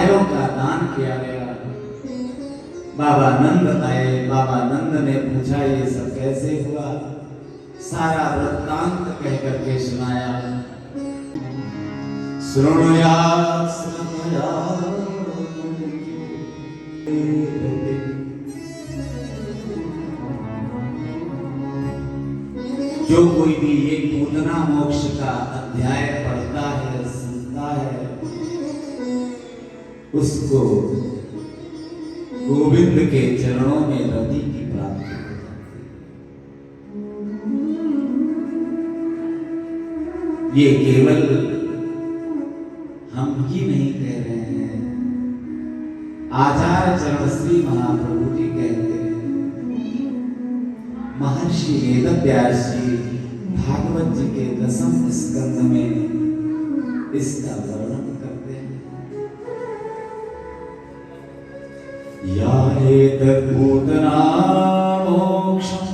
गायों का दान किया गया। बाबा नंद आए, बाबा नंद ने पूछा ये सब कैसे हुआ, सारा वृत्तांत कह करके सुनाया। श्रृणुयात् जो कोई भी ये पूतना मोक्ष का अध्याय पढ़ता है, सुनता है, उसको गोविंद के चरणों में रति की प्राप्ति हो जाती। ये केवल हम ही नहीं कह रहे हैं, आचार्य चरण श्री महाप्रभु जी कहते हैं। महर्षि वेदव्यास जी भागवत जी के 10वें स्कंद में इसका वर्णन करते हैं। या एतद्भूतना मोक्षं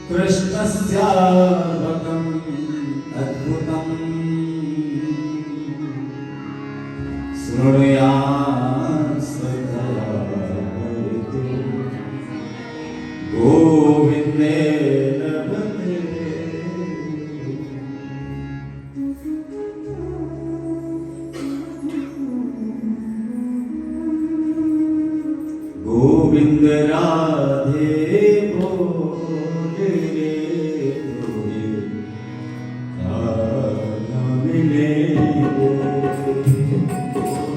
कृष्णस्यार्भकम् अद्भुतम् शृणुयात् श्रद्धया गोविन्देन वन्दे। गोविंद राधे बोले तोहे काना मिले।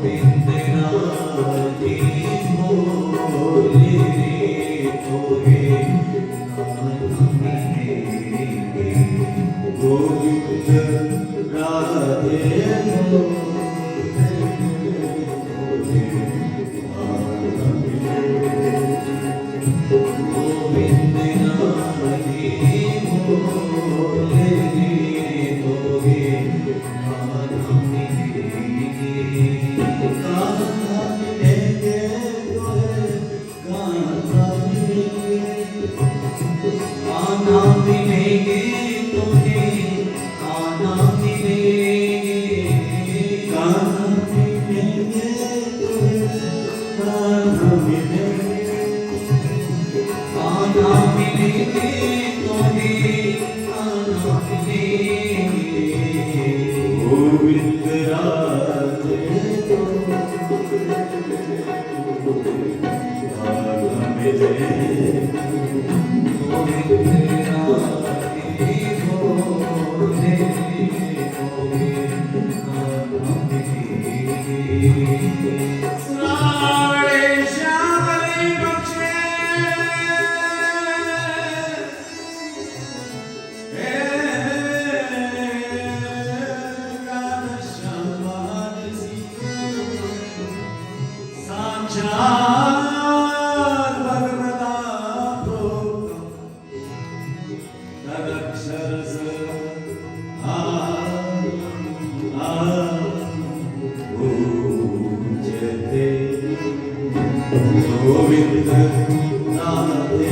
गोविंद राधे बोले तोहे काना मिले। गोविंद राधे गोविंद राधे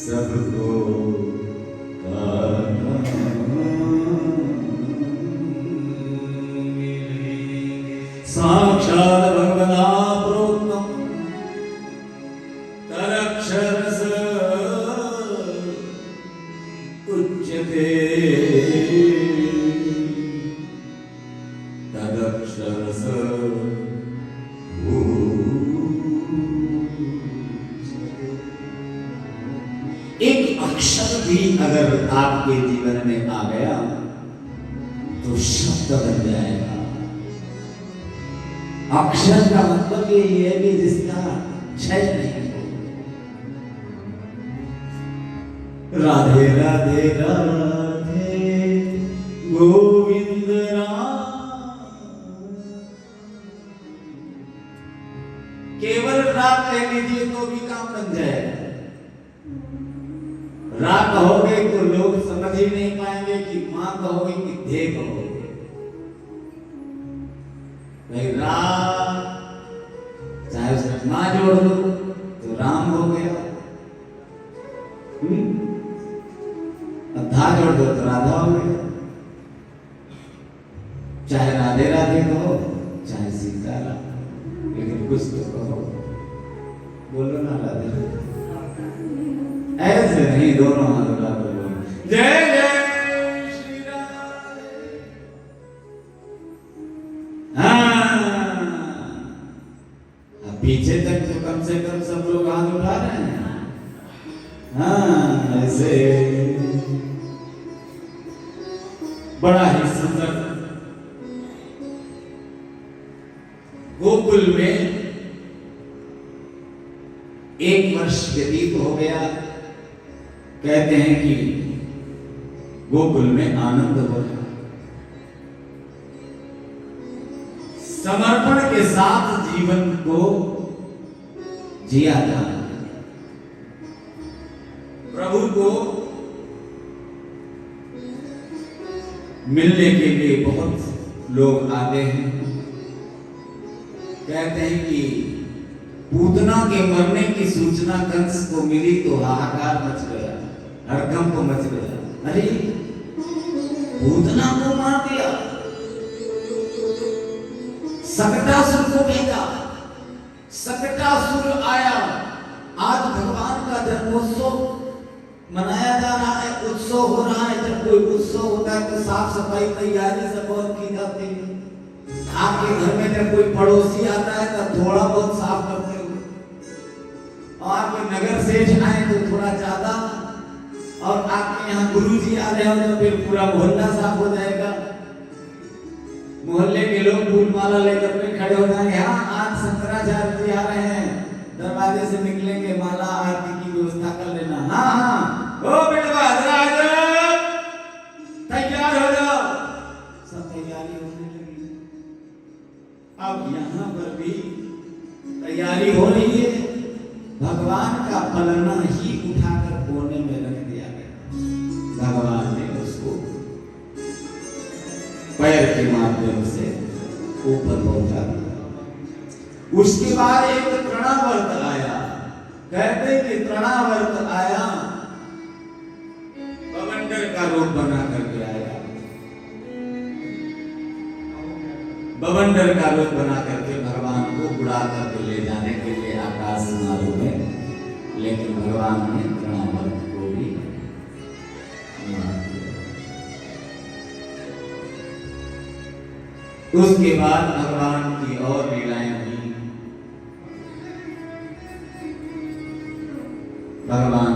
सबको साक्षात् भगवता प्रोक्तम् तदक्षरस उच्यते तदक्षरस एक अक्षर भी अगर आपके जीवन में आ गया तो शब्द बन जाएगा। अक्षर का मतलब ये है कि जिसका क्षय नहीं हो। राधे राधे राधे गोविंद राम। केवल राम कह लीजिए तो भी काम बन जाएगा। रा कहोगे तो लोग समझ ही नहीं पाएंगे कि मां कहोगे कि धे कहोगे। भाई रा चाहे उसमें मां जोड़ दो तो राम हो गया, धा जोड़ दो तो राधा हो गया। चाहे राधे राधे कहो चाहे सीताराम, लेकिन कुछ तो कहो। बोलो ना राधे राधे, ऐसे नहीं, दोनों हाथ बराबर बोलो। जय जय श्री राम। हाँ, पीछे तक तो कम से कम सब लोग हाथ उठा रहे हैं। हाँ, ऐसे बड़ा ही सुंदर गोकुल में 1 वर्ष व्यतीत हो गया। कहते हैं कि गोकुल में आनंद हो रहा। समर्पण के साथ जीवन को जिया जा। प्रभु को मिलने के लिए बहुत लोग आते हैं। कहते हैं कि पूतना के मरने की सूचना कंस को मिली तो हाहाकार मच गया, हड़कंप मच गया। अरे पूतना को मार दिया, सकटासुर को भेजा, सकटासुर आया। आज भगवान का जन्मोत्सव मनाया जा रहा है, उत्सव हो रहा है। जब कोई उत्सव होता है तो साफ सफाई तैयारी सब बहुत की जाती है। आपके घर में जब कोई पड़ोसी आता है तब थोड़ा बहुत साफ करते हो, और आपके नगर सेठ आए तो थोड़ा ज्यादा, और आपके यहाँ गुरुजी आ रहे हो तो फिर पूरा मोहल्ला साफ हो जाएगा। मोहल्ले के लोग फूल माला लेकर के खड़े हो जाएंगे। हाँ, आज शंकराचार्य जी आ रहे हैं, दरवाजे से निकलेंगे, माला आरती की व्यवस्था कर लेना। हाँ हाँ, ओ बेटवा तैयार हो जाओ। सब तैयारी होने लगी। अब यहाँ पर भी तैयारी हो रही है। भगवान का पलना ही उठाकर कोने में रख दिया गया। भगवान ने उसको पैर के माध्यम से ऊपर पहुंचा दिया। उसके बाद एक तृणावर्त आया। कहते कि तृणावर्त आया, बवंडर का रूप बना करके आया। बवंडर का रूप बना करके भगवान को उड़ा करके ले जाने के लिए आकाश मार्ग में, लेकिन भगवान ने तृणावर्त को भी मार दिया। उसके बाद भगवान की और लीलाएं हुई। भगवान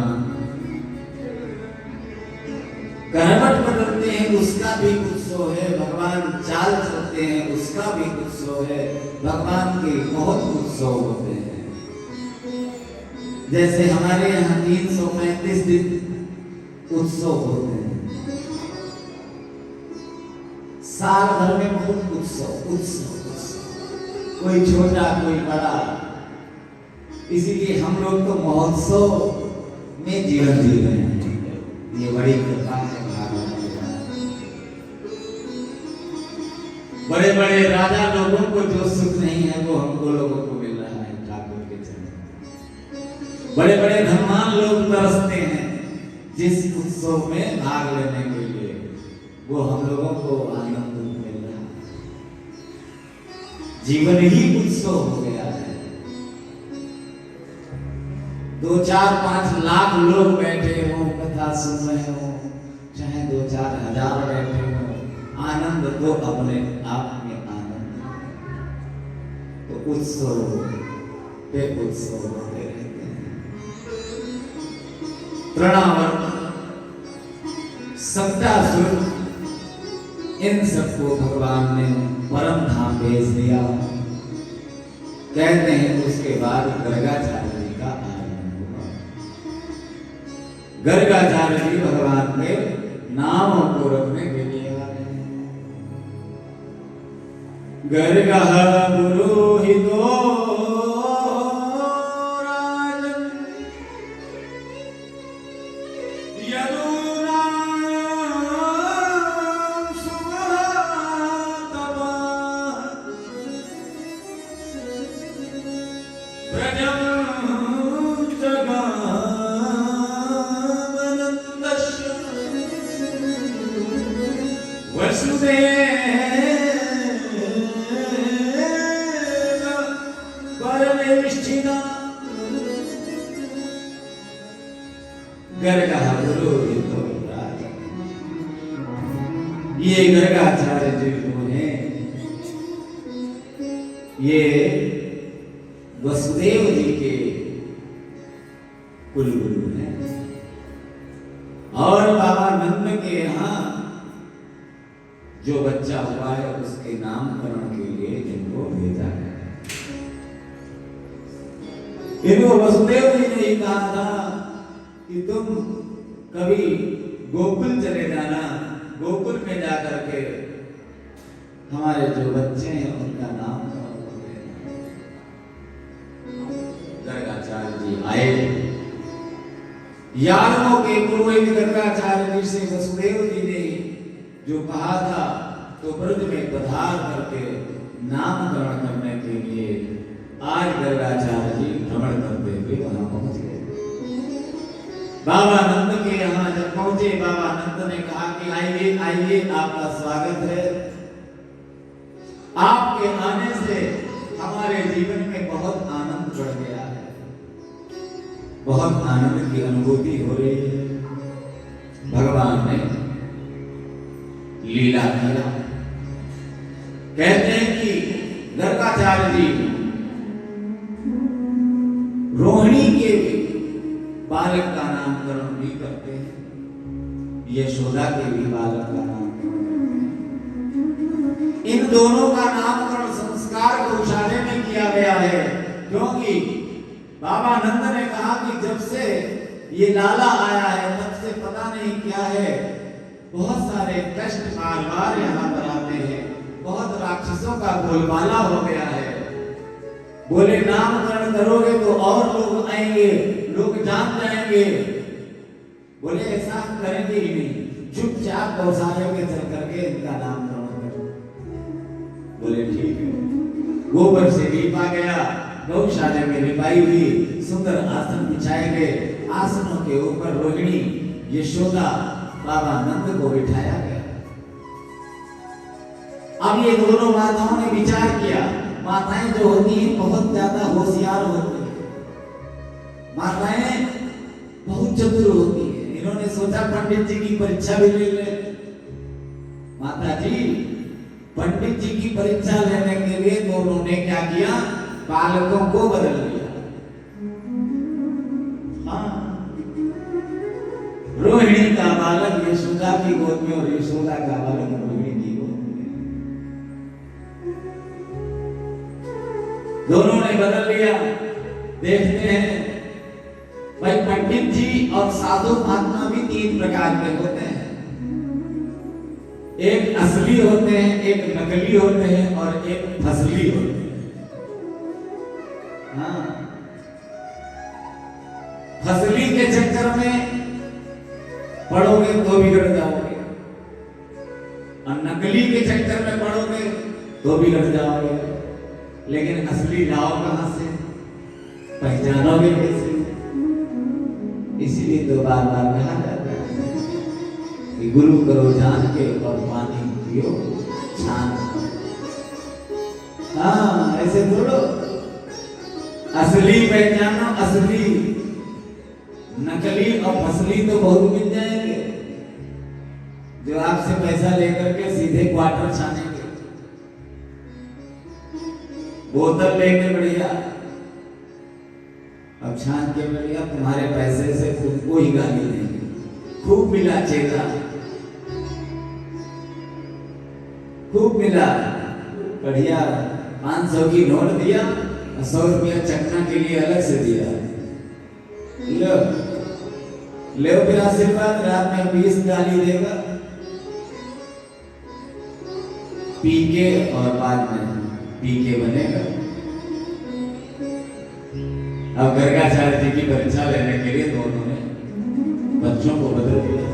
करवट बदलते हैं, उसका भी उत्सव है। भगवान चाल चलते हैं, उसका भी उत्सव है। भगवान के बहुत उत्सव होते हैं। जैसे हमारे यहाँ 335 दिन उत्सव होते हैं। साल भर में बहुत उत्सव उत्सव उत्सव, कोई छोटा कोई बड़ा। इसीलिए हम लोग तो महोत्सव में जीवन जी रहे हैं। ये बड़ी कृपा है। बड़े बड़े राजा लोगों को जो सुख नहीं है वो हमको लोगों को मिल रहा है ठाकुर के चरण। बड़े बड़े धनवान लोग तरसते हैं, जिस उत्सव में भाग लेने के लिए वो हम लोगों को आनंद मिल रहा है। जीवन ही उत्सव हो गया है। 2-4-5 लाख लोग बैठे हो, कथा सुन रहे हो, चाहे 2-4 हजार बैठे हो, आनंद तो अपने आप में आनंद है। तो उत्सव पे उत्सव होते रहते हैं। तृणावर्त, सत्तासुर, इन सबको भगवान ने परम धाम भेज दिया। कहते हैं उसके बाद गर्गाचार्य जी का आगमन हुआ। गर्गाचार्य जी भगवान के नामों को रखने के लिए आए। गर्गः पुरोहितो राजन् यदूनां सुमहातपः व्रजं जगामनन्दस्य वसुदेव परमेष्ठिना। गर्गः पुरोहितो राजन्, ये गर्गाचार्य जी जो हैं ये वसुदेव जी के कुलगुरु हैं और बाबा नंद के यहाँ जो बच्चा हुआ है उसके नामकरण के लिए इनको भेजा गया है। इनको वसुदेव जी ने ही कहा था कि तुम कभी गोकुल चले जाना, गोकुल में जाकर के हमारे जो बच्चे हैं उनका नामकरण कर देना। गर्गाचार्य जी आए। यादवों के पुरोहित गर्गाचार्य जी से वसुदेव जी ने जो कहा था तो ब्रज में पधार करके नामकरण करने के लिए आज गर्गाचार्य जी भ्रमण करते हुए वहां पहुंच गए। बाबा नंद के यहाँ जब पहुंचे, बाबा नंद ने कहा कि आइए आइए, आपका स्वागत है। आपके आने से हमारे जीवन में बहुत आनंद बढ़ गया है, बहुत आनंद की अनुभूति हो रही है। भगवान ने लीला किया। कहते हैं कि गर्गाचार्य जी रोहिणी के बालक का नामकरण भी करते हैं, यशोदा के भी बालक का नामकरण करते हैं। इन दोनों का नामकरण संस्कार गौशाले में किया गया है, क्योंकि बाबा नंद ने कहा कि जब से ये लाला आया है तब से पता नहीं क्या है, बहुत सारे कष्ट बार बार यहाँ पर आते हैं, बहुत राक्षसों का बोलबाला हो गया है। बोले नामकरण करोगे तो और लोग आएंगे, लोग जान जाएंगे। बोले ऐसा करेंगे ही नहीं, चुपचाप गौशाले में चल करके इनका नामकरण करो। बोले ठीक है। गोबर से लीपा गया, गौशाले में लिपाई हुई, सुंदर आसन बिछाए गए। आसनों के ऊपर रोहिणी, यशोदा, बाबा नंद को बिठाया गया। अब ये दोनों माताओं ने विचार किया। माताएं जो होती हैं बहुत ज्यादा होशियार होती हैं, माताएं बहुत चतुर होती हैं। इन्होंने सोचा पंडित जी की परीक्षा भी ले ले। माता जी पंडित जी की परीक्षा लेने के लिए दोनों ने क्या किया, बालकों को बदल दिया। हाँ, रोहिणी का बालक यशोदा की गोद में और यशोदा का बालक रोहिणी की गोद में, दोनों ने बदल लिया। देखते हैं भाई, पंडित जी और साधु महात्मा भी 3 प्रकार के होते हैं। एक असली होते हैं, एक नकली होते हैं और एक फसली होते हैं। हाँ, फसली के चक्कर में पढ़ोगे तो बिगड़ जाओगे, और नकली के चक्कर में पढ़ोगे तो बिगड़ जाओगे। लेकिन असली लाओ कहां से, पहचानोगे कैसे? इसीलिए तो बार बार कहा जाता गुरु करो जान के और पानी पियो छान। हाँ ऐसे बोलो, असली पहचानो असली, नकली और फसली तो बहुत मिल जाएंगे जो आपसे पैसा लेकर के सीधे क्वार्टर छानेंगे, बोतल लेके बढ़िया, अब छान के बढ़िया तुम्हारे पैसे से तुमको ही गाली देंगे, खूब मिला चेला, खूब मिला बढ़िया, 500 की नोट दिया, 100 रुपया चखना के लिए अलग से दिया, लो ले फिर आशीर्वाद, रात में 20 गाली देगा, पी के और बाद में पी के बनेगा। अब गर्गाचार्य जी की परीक्षा लेने के लिए दोनों ने बच्चों को बदल दिया।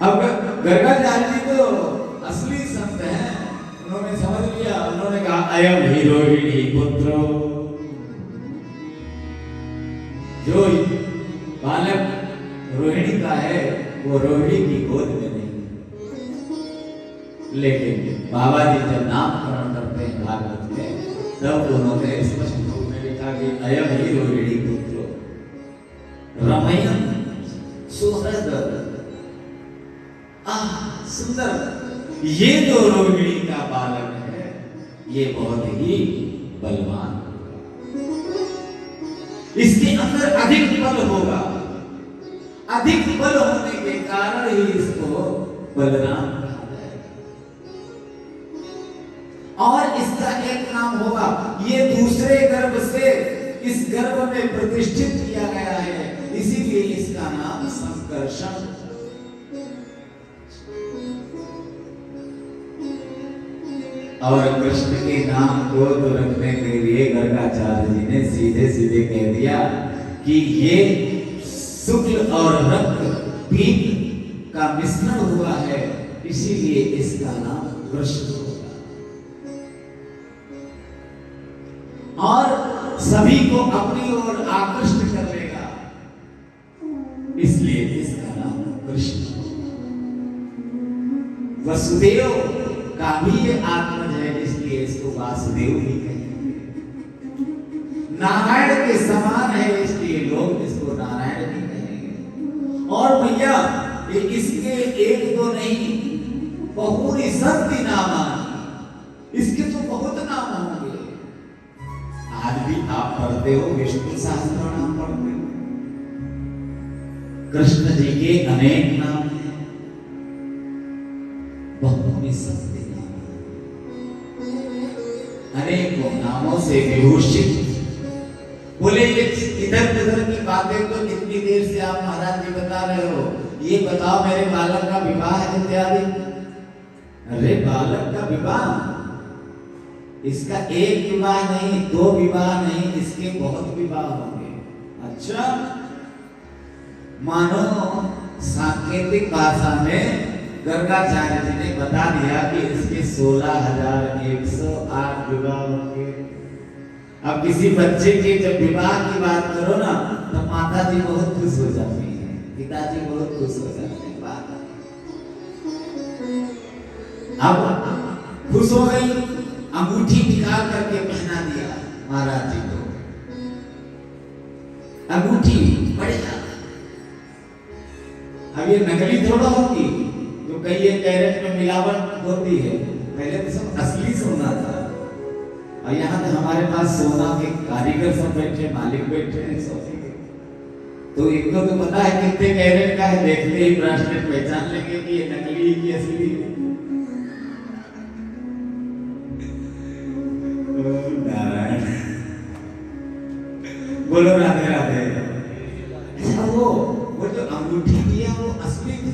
अब गर्गाचार्य जी तो असली संत हैं, उन्होंने समझ लिया, उन्होंने कहा अयम ही रोहिणी पुत्रो, जो बालक रोहिणी का है वो रोहिणी की गोद में नहीं। लेकिन बाबा जी जब नामकरण करते हैं भागवत में, तब उन्होंने स्पष्ट रूप में लिखा कि अयम ही रोहिणी पुत्रो रमयन सुहृद, सुंदर, ये जो रोहिणी का बालक है ये बहुत ही बलवान, इसके अंदर अधिक बल होगा, अधिक बल होने के कारण ही इसको बलराम कहा जाएगा, और इसका एक नाम होगा, ये दूसरे गर्भ से इस गर्भ में प्रतिष्ठित किया गया है, इसीलिए इसका नाम संकर्षण। और कृष्ण के नाम को तो रखने के लिए गर्गाचार्य जी ने सीधे सीधे कह दिया कि ये शुक्ल और रक्त पीत का मिश्रण हुआ है, इसीलिए इसका नाम कृष्ण होगा, और सभी को अपनी ओर आकृष्ट कर लेगा, इसलिए इसका नाम कृष्ण। वसुदेव का भी ये आत्मज है, इसलिए इसको वासुदेव भी कहेंगे। नारायण के समान है, इसलिए लोग इसको नारायण भी कहेंगे। और भैया ये इसके एक दो नहीं, बहुरी संति नामा, इसके तो बहुत नाम होंगे। आज भी आप पढ़ते हो, विष्णु सहस्त्र नाम पढ़ते हो, कृष्ण जी के अनेक नाम हैं, बहुरी संति, अनेकों नामों से विभूषित। बोले ये इधर उधर की बातें तो कितनी देर से आप महाराज जी बता रहे हो, ये बताओ मेरे बालक का विवाह इत्यादि। अरे बालक का विवाह, इसका एक विवाह नहीं, 2 विवाह नहीं, इसके बहुत विवाह होंगे। अच्छा, मानो सांकेतिक भाषा में गर्गाचार्य जी ने बता दिया कि इसके 16,108 विवाह होंगे। अब किसी बच्चे के जब विवाह की बात करो ना, तो माता जी बहुत खुश हो जाती है, पिताजी बहुत खुश हो जाते हैं। बात अब खुश हो गई, अंगूठी निकाल करके पहना दिया महाराज जी को, अंगूठी बढ़िया। अब ये नकली थोड़ा होगी, जो कई ये कैरेट में मिलावट होती है, पहले तो सब असली सोना था, और यहाँ तो हमारे पास सोना के कारीगर सब बैठे, मालिक बैठे हैं सोने के, तो इनको तो पता है कितने कैरेट का है, देखते ही ब्रासलेट पहचान लेंगे कि ये नकली है कि असली है। नारायण, बोलो राधे राधे। वो जो अंगूठी दिया वो असली थी,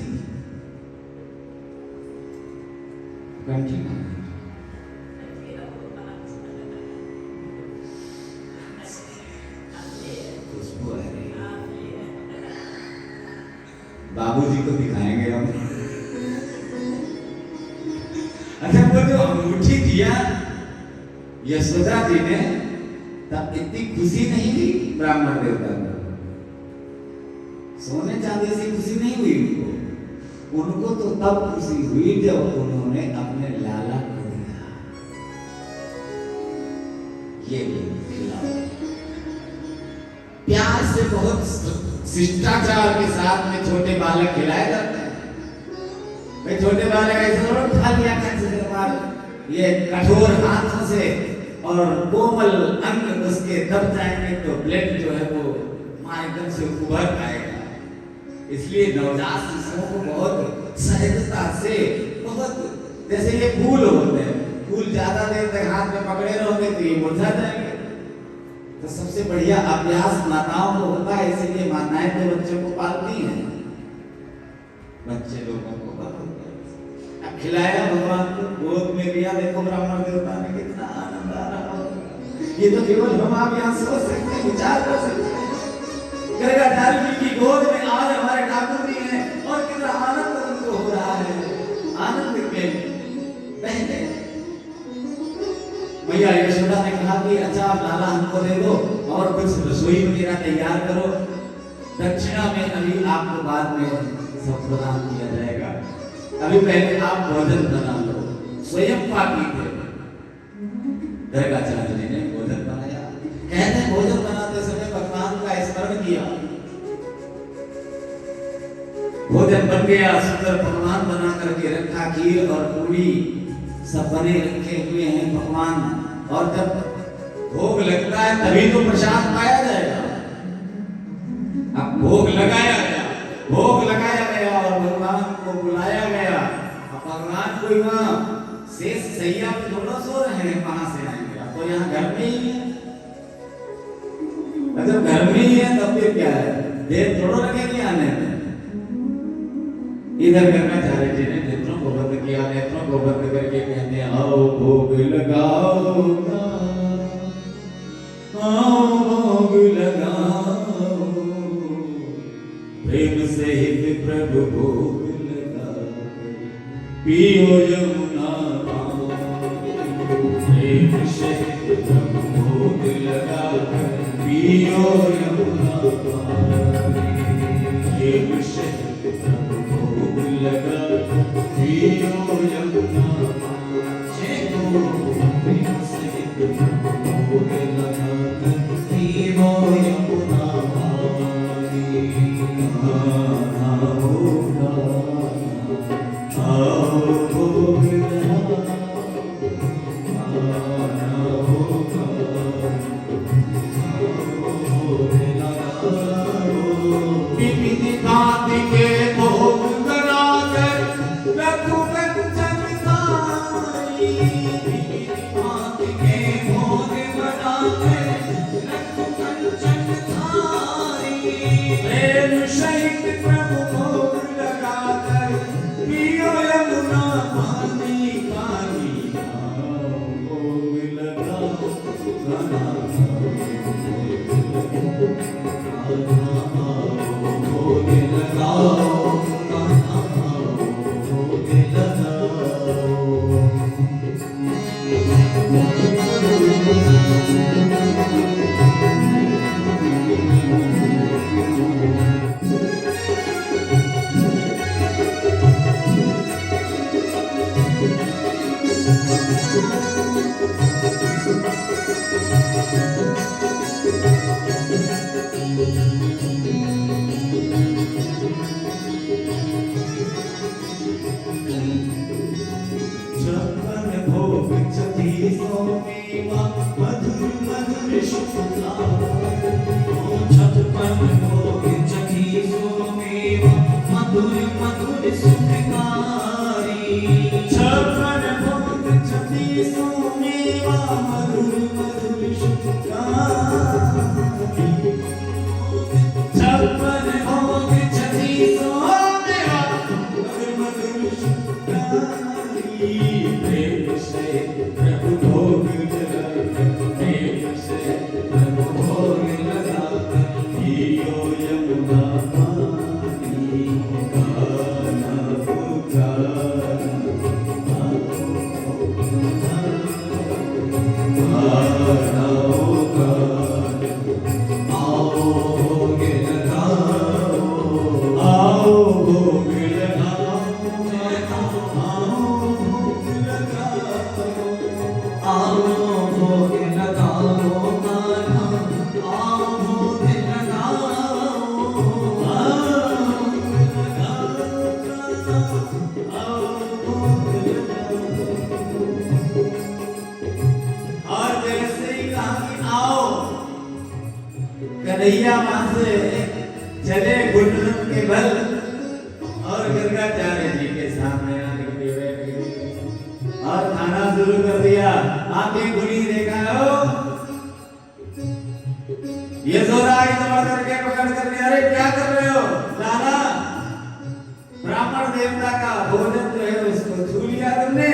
बाबूजी को दिखाएंगे हम। अच्छा, वो जो अंगूठी दिया यशोदा जी ने, तब इतनी खुशी नहीं थी ब्राह्मण देवता को, सोने चांदी से खुशी नहीं हुई उनको तो तब खुशी हुई जब उन्होंने अपने लाला को दिया। ये प्यार से बहुत शिष्टाचार के साथ में छोटे बालक खिलाए जाते हैं। भाई छोटे बालक ऐसे थोड़ा खा लिया कैसे, ये कठोर हाथों से और कोमल अंग उसके दब जाएंगे तो ब्लड जो है वो एकदम से उभर आएगा। इसलिए नवजात शिशुओं को बहुत सहजता से, बहुत जैसे ये फूल होते हैं, फूल ज्यादा देर तक हाथ में पकड़े रहोगे तो ये मुरझा जाएंगे। तो सबसे बढ़िया अभ्यास माताओं को होता है, इसीलिए माताएं तो बच्चों को पालती हैं, बच्चे लोगों को पालते हैं। अब खिलाया भगवान को, गोद में लिया, देखो ब्राह्मण देवता ने कितना आनंद आ रहा होगा। ये तो केवल हम आप यहाँ सोच सकते हैं, विचार कर सकते हैं। गर्गाचार्य जी की गोद में आज हमारे ठाकुर जी हैं और कितना आनंद उनको हो रहा है। आनंद के पहले मैया यशोदा ने कहा कि अच्छा आप लाला हमको दे दो और कुछ रसोई वगैरह तैयार करो, दक्षिणा में अभी आपको बाद में सब प्रदान किया जाएगा, अभी पहले आप भोजन बना लो। स्वयं पाकी थे गर्गाचार्य जी ने भोजन बनाया। कहते हैं भोजन बनाते समय भगवान का स्मरण किया, भोजन बन गया, सुंदर पकवान बना करके रखा, खीर और पूरी सब बने रखे हुए हैं पकवान। और जब भोग लगता है तभी तो प्रसाद पाया जाएगा। अब भोग लगाया गया, भोग लगाया गया और भगवान को बुलाया गया। अब भगवान को वहां शेष सैया पे थोड़ा सो रहे हैं, कहां से आएंगे? अब तो यहाँ घर में ही है, जब घर में ही है तब फिर क्या है, देर थोड़ा लगेगी आने में। इधर गर्गाचार्य जी ने नेत्रों को बंद किया, नेत्रों को बंद करके कहते हैं आओ भोग लगाओ, आओ भोग लगाओ, प्रेम सहित प्रभु भोग लगाओ, पियो यमुना प्रेम सहित प्रभु भोग लगाओ, पियो यमुना प्रेम सहित प्रभु भोग लगाओ, पियो यमुना प्रेम सहित प्रभु भोग लगाओ, पियो यमुना वहां से चले घुटनों के बल और गर्गाचार्य जी के सामने आके बैठ गए और खाना शुरू कर दिया। आंखें खुली, देखा हो यशोदा इधर करके पकड़ करके, अरे क्या कर रहे हो लाला, ब्राह्मण देवता का भोजन जो है उसको छू लिया तुमने,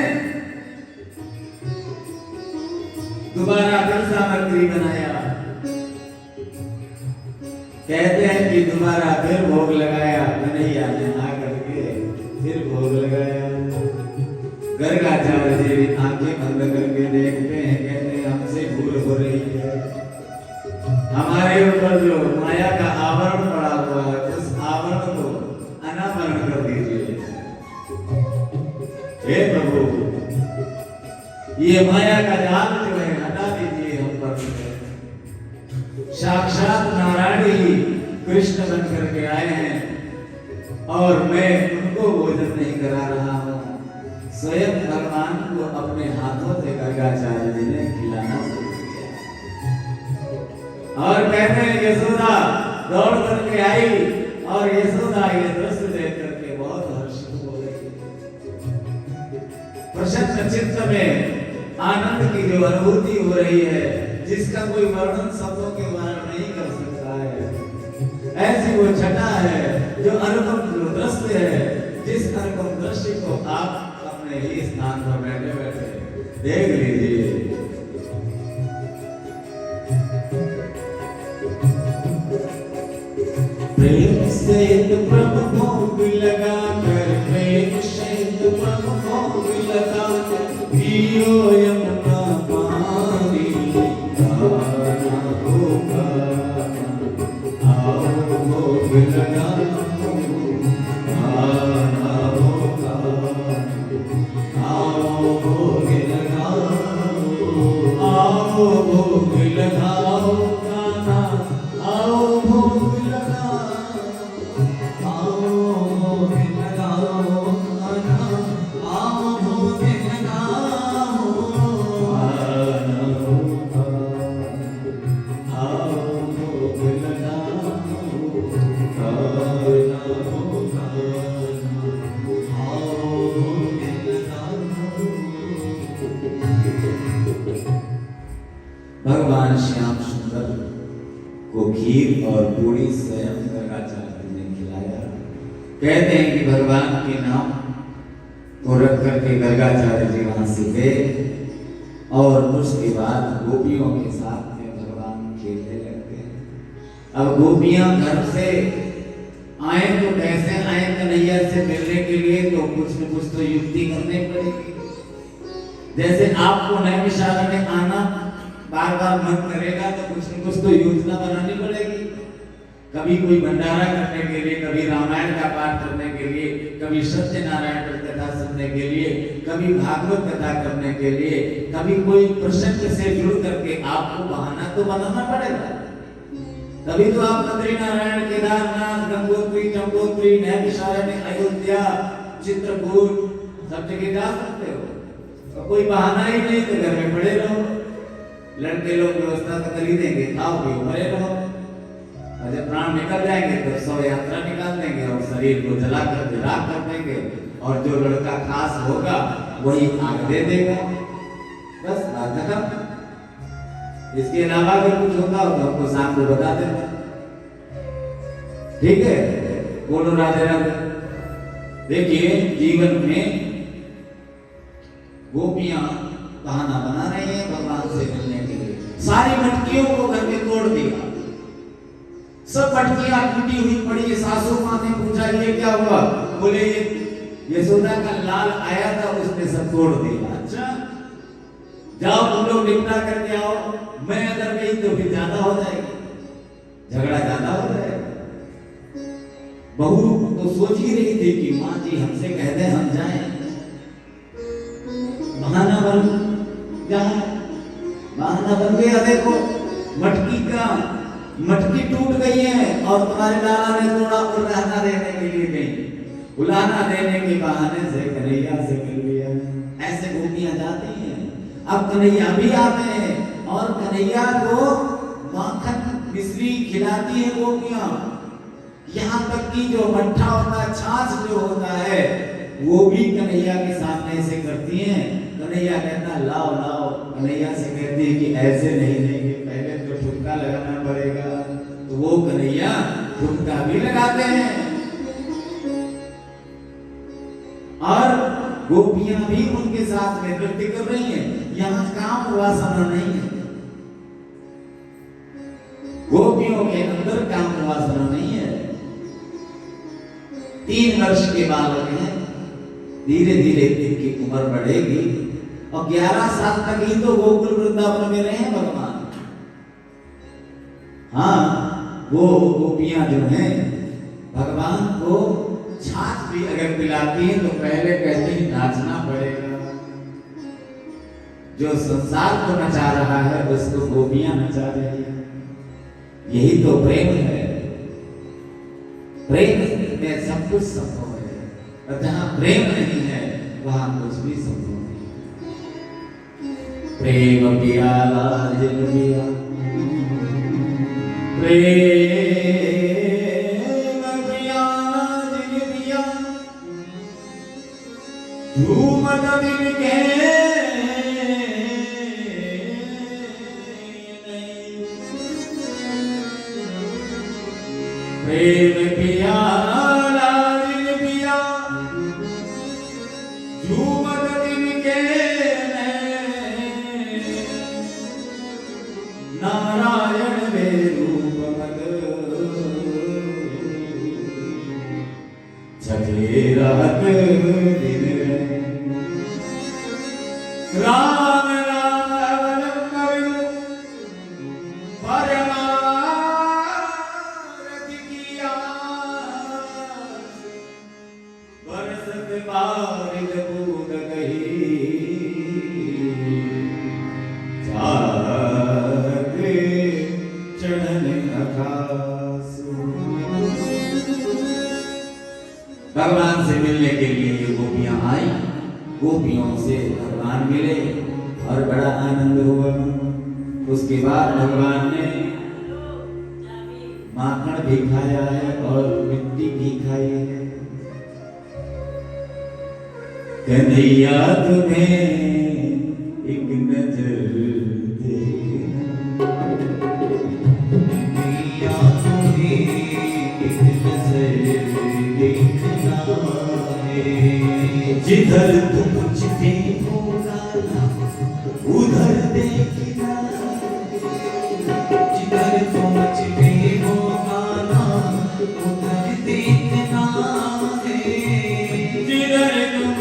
दोबारा फिर सामग्री बनाया। कहते हैं कि दोबारा फिर भोग लगाया, कन्हैया ने आकर के फिर भोग लगाया। गर्गाचार्य जी आंखें बंद करके देखते हैं, कहते हैं हमसे भूल हो रही है, हमारे ऊपर जो माया का आवरण पड़ा हुआ है उस आवरण को अनावरण कर दीजिए। हे प्रभु, ये माया का जाल जो है हटा दीजिए हम पर। साक्षात नारायण ही कृष्ण बन करके आए हैं और मैं उनको भोजन नहीं करा रहा हूँ, स्वयं भगवान को अपने हाथों से गर्गाचार्य जी ने खिलाना शुरू किया। और कहते हैं यशोदा दौड़ करके आई और यशोदा ये दृश्य देख करके बहुत हर्षित हो गई। प्रसन्न चित्त में आनंद की जो अनुभूति हो रही है, जिसका कोई वर्णन शब्दों के द्वारा नहीं कर सकता है, ऐसी वो छटा है जो अनुपम जो दृश्य है, जिस अनुपम दृश्य को आप अपने ही स्थान पर बैठे बैठे देख लीजिए। प्रेम से प्रभु भोग लगा कर, प्रेम से प्रभु भोग लगा कर, पियो यमुना पानी, गाना होगा आओ भोग लगाओ, गाना होगा आओ भोग लगाओ, आओ भोग लगाओ गाना, आओ भोग लगाओ, आओ भोग लगाओ गाना, आओ भोग लगाओ, गाना होगा आओ भोग लगाओ, गाना होगा आओ भोग लगाओ। भगवान श्याम सुंदर को खीर और पूरी स्वयं गर्गाचार्य ने खिलाया। कहते हैं कि भगवान के नाम को रख करके गर्गाचार्य जी वहां से गए और उसके बाद गोपियों के साथ में भगवान खेलने लगते हैं। अब गोपियां घर से आए तो कैसे आए, कन्हैया से मिलने के लिए तो कुछ न कुछ तो युक्ति करनी पड़ेगी। जैसे आपको नैमिषारण्य में आना बार बार मन करेगा तो कुछ न कुछ तो योजना बनानी पड़ेगी। कभी कोई भंडारा करने के लिए, कभी रामायण का पाठ करने के लिए, कभी सत्यनारायण की कथा सुनने के लिए, कभी भागवत कथा करने के लिए, कभी कोई प्रसंग से जुड़ करके आपको बहाना तो बनाना पड़ेगा। तभी तो आप बद्रीनारायण, केदारनाथ, गंगोत्री, जमुनोत्री, नैमिषारण्य, अयोध्या, चित्रकूट सब जगह जा सकते हो। तो कोई बहाना ही नहीं तो घर में पड़े रहो। लड़के लोग व्यवस्था तो कर ही देंगे, खाओ पियो मरे रहो, और जब प्राण निकल जाएंगे तो शव यात्रा निकाल देंगे और शरीर को जला कर राख कर देंगे, और जो लड़का खास होगा वही आग दे देगा, बस बात खत्म। इसके अलावा अगर कुछ होता हो तो हमको शाम को बता देना, ठीक है? बोलो राधे राधे। देखिए जीवन में गोपियां बहाना बना रही हैं भगवान से मिलने के लिए। सारी मटकियों को घर में तोड़ दिया, सब मटकियां टूटी हुई पड़ी। सासू माँ ने पूछा ये क्या हुआ? बोले यशोदा का लाल आया था, उसने सब तोड़ दिया। अच्छा जाओ तुम लोग निपटा करके आओ, मैं अगर गई तो फिर ज्यादा हो जाएगी, झगड़ा ज्यादा हो जाएगा। बहू तो सोच ही रही थी कि माँ जी हमसे कह दे हम जाएं, बहाना बन गया। देखो मटकी टूट गई है और तुम्हारे लाला ने थोड़ा उलाहना देने के लिए गई, उलाहना देने के बहाने से कन्हैया से मिल लिया। ऐसे गोपियां जाती हैं। अब कन्हैया भी आते हैं और कन्हैया को माखन मिश्री खिलाती है गोपियां। यहाँ तक कि जो मट्ठा होता है, छाछ जो होता है, वो भी कन्हैया के सामने से करती हैं। कन्हैया कहता लाओ लाओ, कन्हैया से कहती है कि ऐसे नहीं देंगे, पहले तो ठुमका लगाना पड़ेगा। तो वो कन्हैया ठुमका भी लगाते हैं और गोपियां भी उनके साथ में नृत्य कर रही हैं। यहाँ काम वासना नहीं है, गोपियों के अंदर काम वासना नहीं है। 3 वर्ष के बालक हैं, धीरे धीरे इनकी उम्र बढ़ेगी और 11 साल तक ही तो गोकुल वृंदावन में रहे भगवान। हाँ, वो गोपियां जो हैं भगवान को छाछ भी अगर पिलाती है तो पहले कहती है नाचना पड़ेगा। जो संसार को नचा रहा है उसको गोपियां नचा रही है। यही तो प्रेम है। प्रेम में सब कुछ संभव है, और जहां प्रेम नहीं है वहां कुछ भी संभव नहीं। प्रेम पियाला जिन पिया, प्रेम पियाला जिन पिया, झूमत दिल के प्रेम पियाला दिल पिया, झूमत दिल के नारायण वे रूप मद, छठे रात दिन राम राम करो परमा बारिद बूंद कही जाके चढ़ने आकाशु। भगवान से मिलने के लिए ये गोपियां आई, गोपियों से भगवान मिले और बड़ा आनंद हुआ। उसके बाद भगवान ने माखन भी खाया है और मिट्टी भी खाई है। कन्हैया तुम्हें एक नजर देखना, कन्हैया तुम्हें एक नजर देखना है। जिधर तुम छिपे हो गाना उधर देखना, जिधर तुम छिपे हो गाना उधर देखना है। जिधर तुम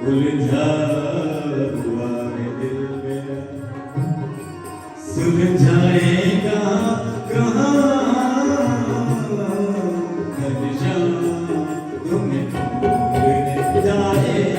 उलझा हुआ है दिल मेरा, सुलझाएगा कहाँ घनश्याम तुम्हें भूल जाएगा।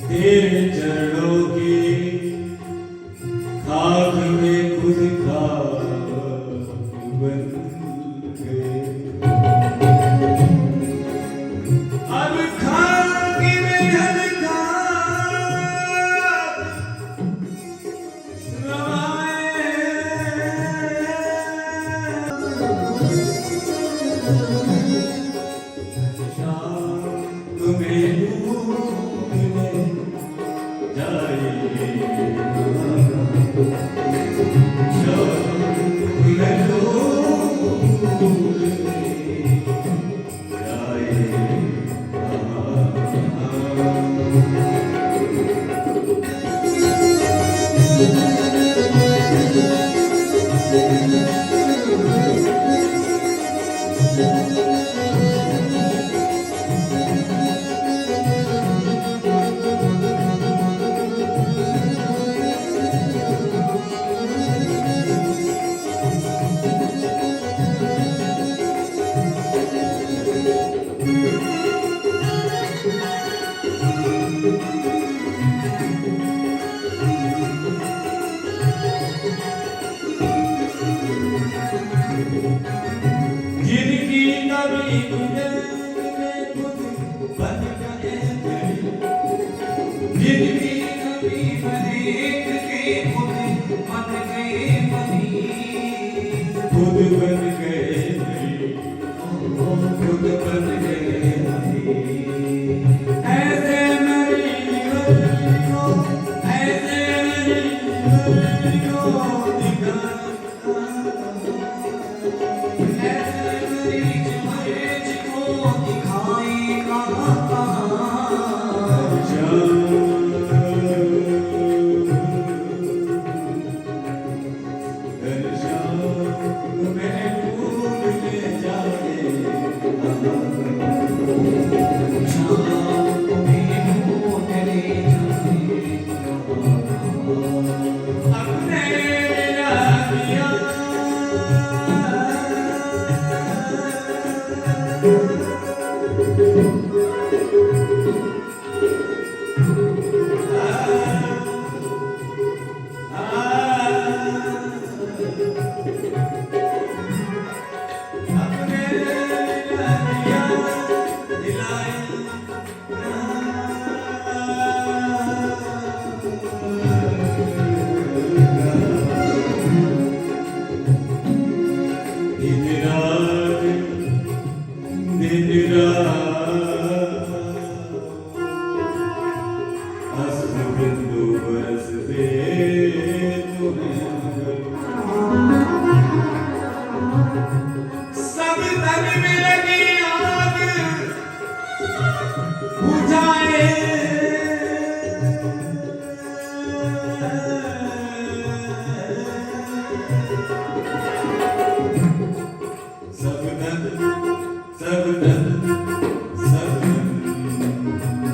तेरे चरणों की खाक में खुद खाक बन गए, अब खाक में हल्का जिनकी कभी बन गए, जिनकी कभी बनेक के खुद बन गए बनी, खुद बन गए खुद बन गए बनी। ऐसे मेरी को, ऐसे मेरी को दिखा, सब तन में लगी आग बुझाए, सब तन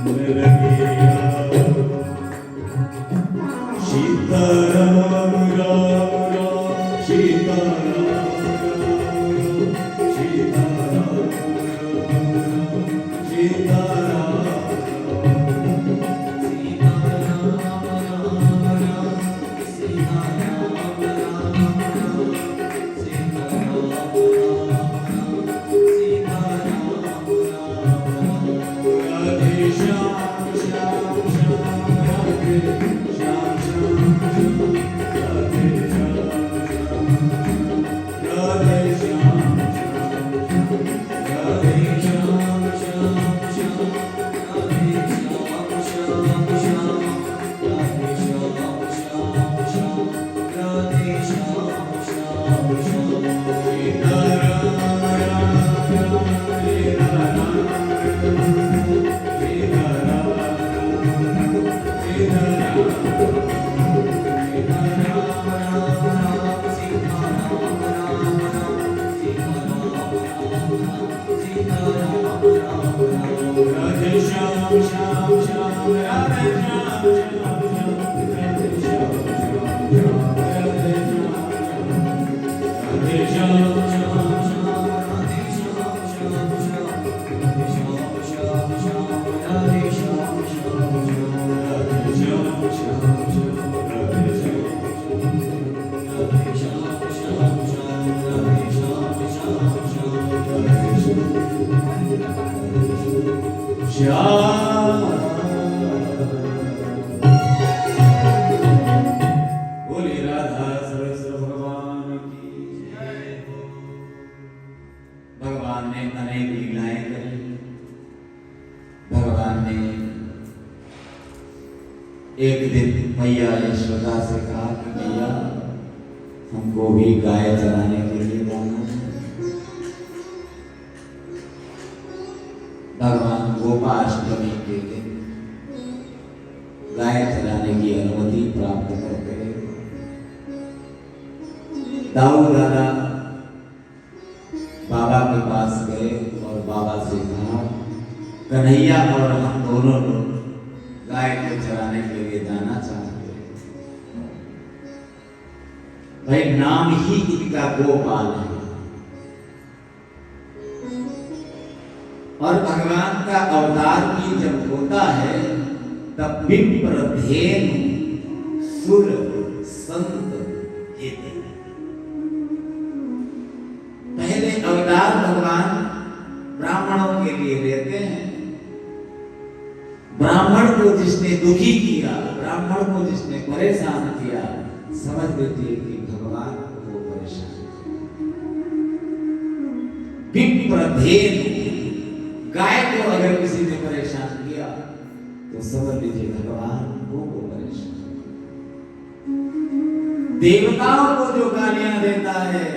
में लगी आग। सीताराम राम राम सीताराम, सीताराम सीताराम बोले राधा सरस्वती भगवान की जय हो। भगवान ने अनेक लीलाएं करी। भगवान ने एक दिन मैया यशोदा से कहा कि मैया हमको भी गाय चराने के लिए जाना है। भगवान गोपाष्टमी के दिन गाय चराने की अनुमति प्राप्त करते हैं। दाऊ दादा बाबा के पास गए और बाबा से कहा कन्हैया और हम दोनों लोग गाय को चराने के लिए जाना चाहते हैं। भाई नाम ही इनका गोपाल है और भगवान का अवतार भी जब होता है तब विप्रधेनु सुर संत हित। पहले अवतार भगवान ब्राह्मणों के लिए लेते हैं। ब्राह्मण को जिसने दुखी किया, ब्राह्मण को जिसने परेशान किया, समझ लीजिए कि भगवान को परेशान विप्रधेनु। गाय को अगर किसी ने परेशान किया तो समझ लीजिए भगवान को परेशान। देवताओं को जो गालियां देता है,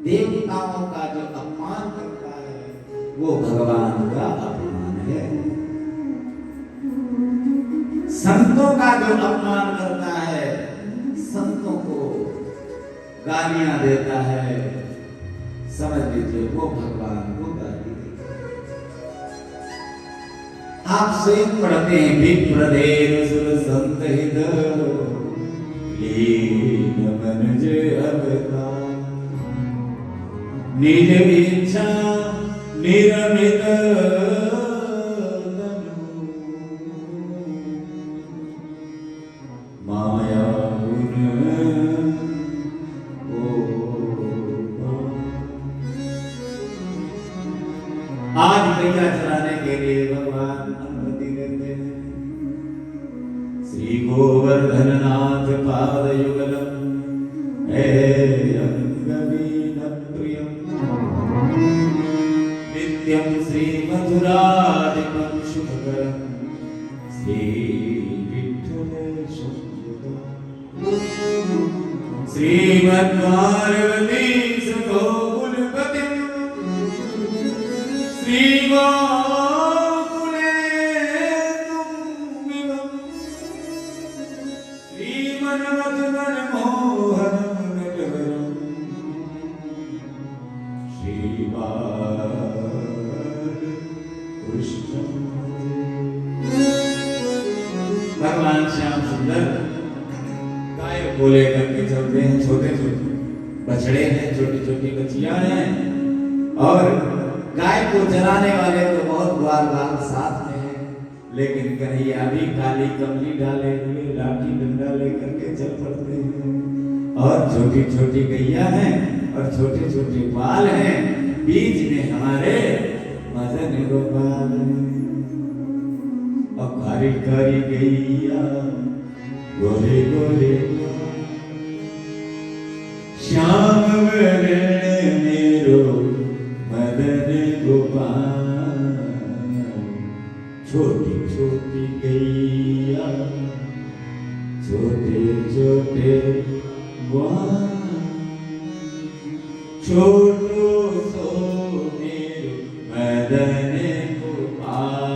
देवताओं का जो अपमान करता है, वो भगवान का अपमान है। संतों का जो अपमान करता है, संतों को गालियां देता है, समझ लीजिए वो भगवान को गाली देता है। आप स्वयं पढ़ते हैं विप्रधेनु सुर संत हित लीन मनुज अवतार निज इच्छा निरमित माया आज गैया चराने के लिए भगवान अनुमति देते हैं। श्री गोवर्धन नाथ पाद युगलम हे अंगवीन प्रियम नित्यम श्री मथुराधिपम शुभकरम श्री विठ्ठलेशं श्रीमद्भारवती सगोकुलपतिं श्रीगोकुलेन्दुं विभं श्रीमन्मथुमनमोहनं नटवरं श्रीबालकृष्णं। भगवान श्याम सुंदर गाय को लेकर के चलते हैं। छोटे छोटे बछड़े हैं, छोटी छोटी बच्चियां हैं और गाय को चराने वाले तो बहुत बार साथ में हैं, लेकिन कन्हैया भी काली कमली डाले हुए लाठी डंडा लेकर के चल पड़ते हैं। और छोटी छोटी गैया हैं और छोटे छोटे बाल हैं, बीच में हमारे मदन गोपाल। मकारी करी गैया गोरे गोरे श्याम वरण मेरो मदन गोपाल छोटी छोटी गैया छोटे छोटे ग्वाल छोटो सो मेरो मदन गोपाल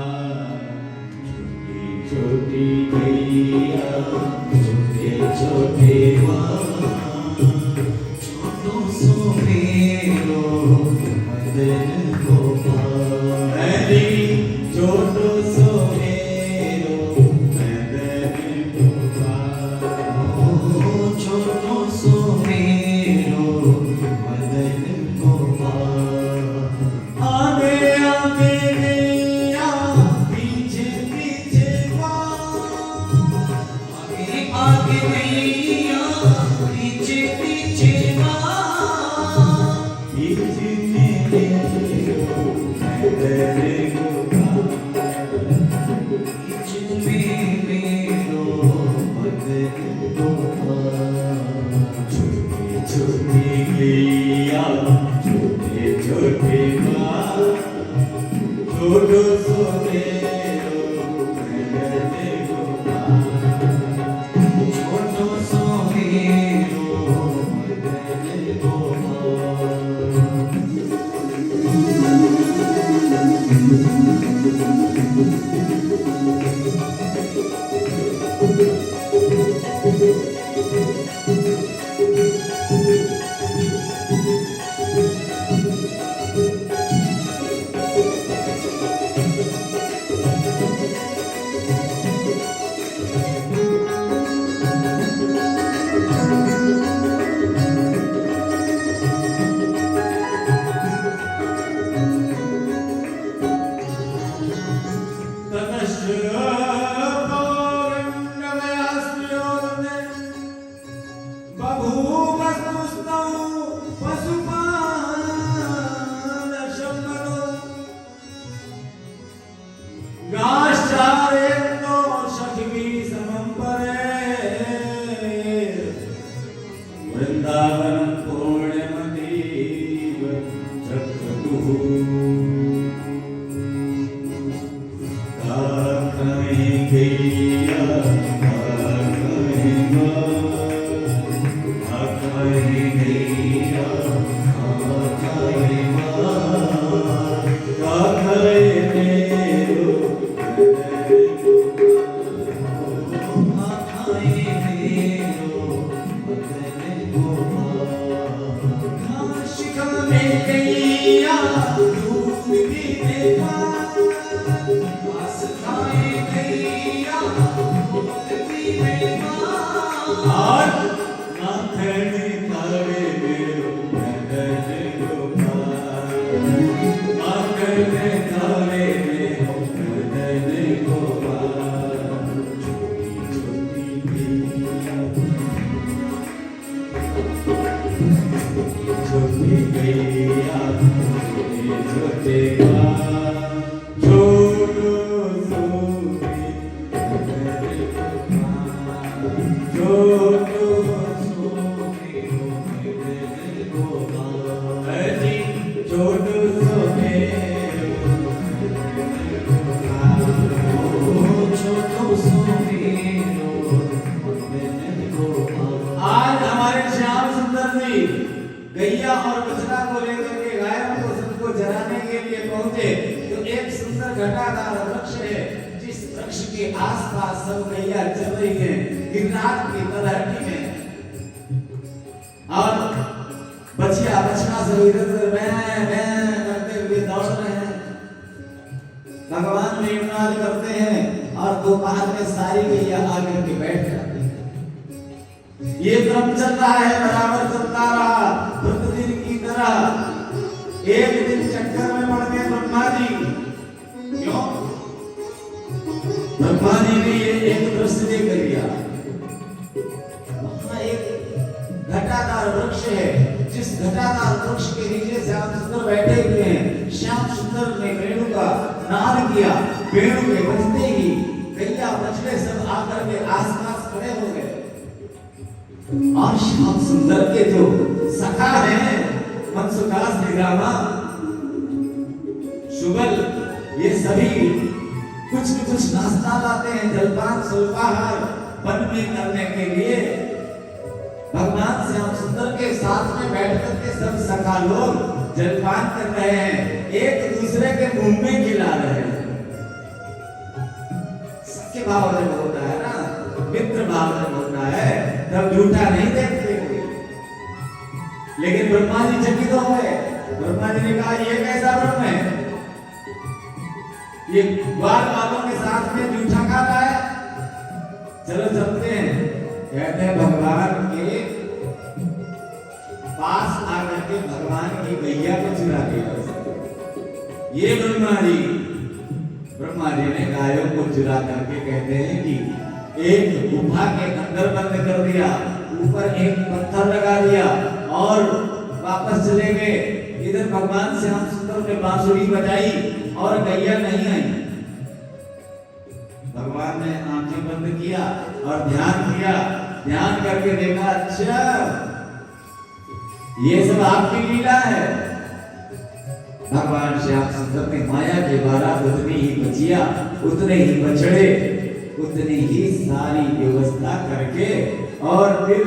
छोटी छोटी गैया छोटे छोटे ग्वाल छोटो सो मेरो मदन गोपाल छोटो सो मेरो मदन गोपाल छोटो सो मेरो मदन गोपाल आगे आगे गैया पीछे पीछे आगे आगे गैया पीछे पीछे पीछे मेरो मदन छोटो सो मेरो मदन गोपाल छोटो सो मेरो मदन गोपाल वृंदावन पूर्णमदेव चक्रतुः काकमे गैया काकमे गैया काकमे मेरो गैया और बछड़ा को लेकर के गायों को सबको चराने के लिए पहुंचे तो एक सुंदर घटादार वृक्ष है जिस वृक्ष के आसपास सब गैया चल रही है गिरनार की तलहटी में और बछिया बछड़ा सब इधर उधर मैं करते हुए दौड़ रहे हैं भगवान लीलानाद करते हैं और दोपहर में सारी गैया आकर के बैठ जाती है। ये क्रम चल रहा है बराबर चलता रहा प्रतिदिन की तरह। एक दिन चक्कर में पड़ गए ब्रह्मा जी। क्यों? ब्रह्मा जी ने ये एक दृश्य देख लिया। वहां एक घटादार वृक्ष है जिस घटादार वृक्ष के नीचे श्याम सुंदर बैठे हुए हैं। श्याम सुंदर ने वेणु का नाद किया। वेणु के बजते ही वाले सब आकर के आसपास खड़े हो गए और श्याम सुंदर के जो सखा हैं मनसुदास निरामा शुगल, ये सभी कुछ न कुछ नाश्ता लाते हैं, जलपान स्वल्पाहार वन में करने के लिए। भगवान श्याम सुंदर के साथ में बैठ करके सब सखा लोग जलपान कर रहे हैं, एक दूसरे के मुंह में खिला रहे हैं। सख्य भाव जब होता है ना, मित्र भाव जब होता है, तब झूठा नहीं देखते कोई। लेकिन ब्रह्मा जी चकित हो गए। ब्रह्मा जी ने कहा ये कैसा ब्रह्म है, ये ग्वाल वालों के साथ में जूठा खा रहा है, चलो चलते हैं। कहते हैं भगवान के पास आकर के भगवान की गैया को चुरा लिया। ये ब्रह्मा जी ने गायों को चुरा करके कहते हैं कि एक गुफा के अंदर बंद कर दिया, ऊपर एक पत्थर लगा दिया और वापस चले गए। इधर भगवान श्याम सुंदर ने बांसुरी बजाई और गैया नहीं आई। भगवान ने आंखें बंद किया और ध्यान किया, ध्यान करके देखा अच्छा ये सब आपकी लीला है। भगवान श्याम सुंदर ने माया के द्वारा उतनी ही बचिया, उतने ही बछड़े, उतनी ही सारी व्यवस्था करके और फिर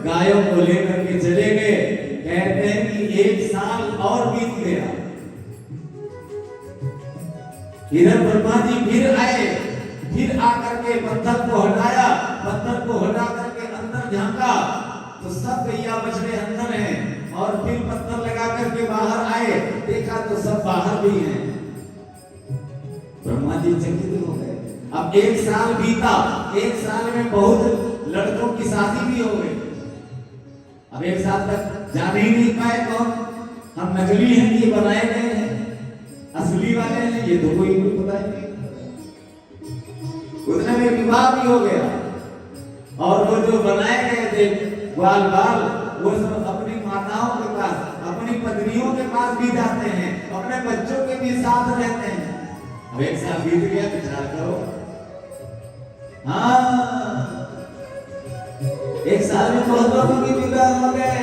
गायों को लेकर के चले गए। कहते हैं कि 1 साल और बीत गया। इधर ब्रह्मा जी फिर आए, फिर आकर के पत्थर को हटाया, पत्थर को हटा करके अंदर झांका तो सब गैया बछड़े अंदर हैं, और फिर पत्थर लगा करके बाहर आए, देखा तो सब बाहर भी हैं। ब्रह्मा जी चकित हो गए। अब 1 साल बीता, 1 साल में बहुत लड़कों की शादी भी हो गई। अब 1 साल तक जान ही नहीं पाए कौन हम नकली हैं, ये बनाए गए हैं, असली वाले हैं, ये तो कोई पता ही नहीं। उतने में विवाह भी हो गया और वो जो बनाए गए थे ग्वाल बाल, वो सब अपनी माताओं के पास, अपनी पत्नियों के पास भी जाते हैं, अपने बच्चों के भी साथ रहते हैं। अब 1 साल बीत गया, विचार करो। हाँ, 1 साल में बहुत लोगों की विवाह हो गए।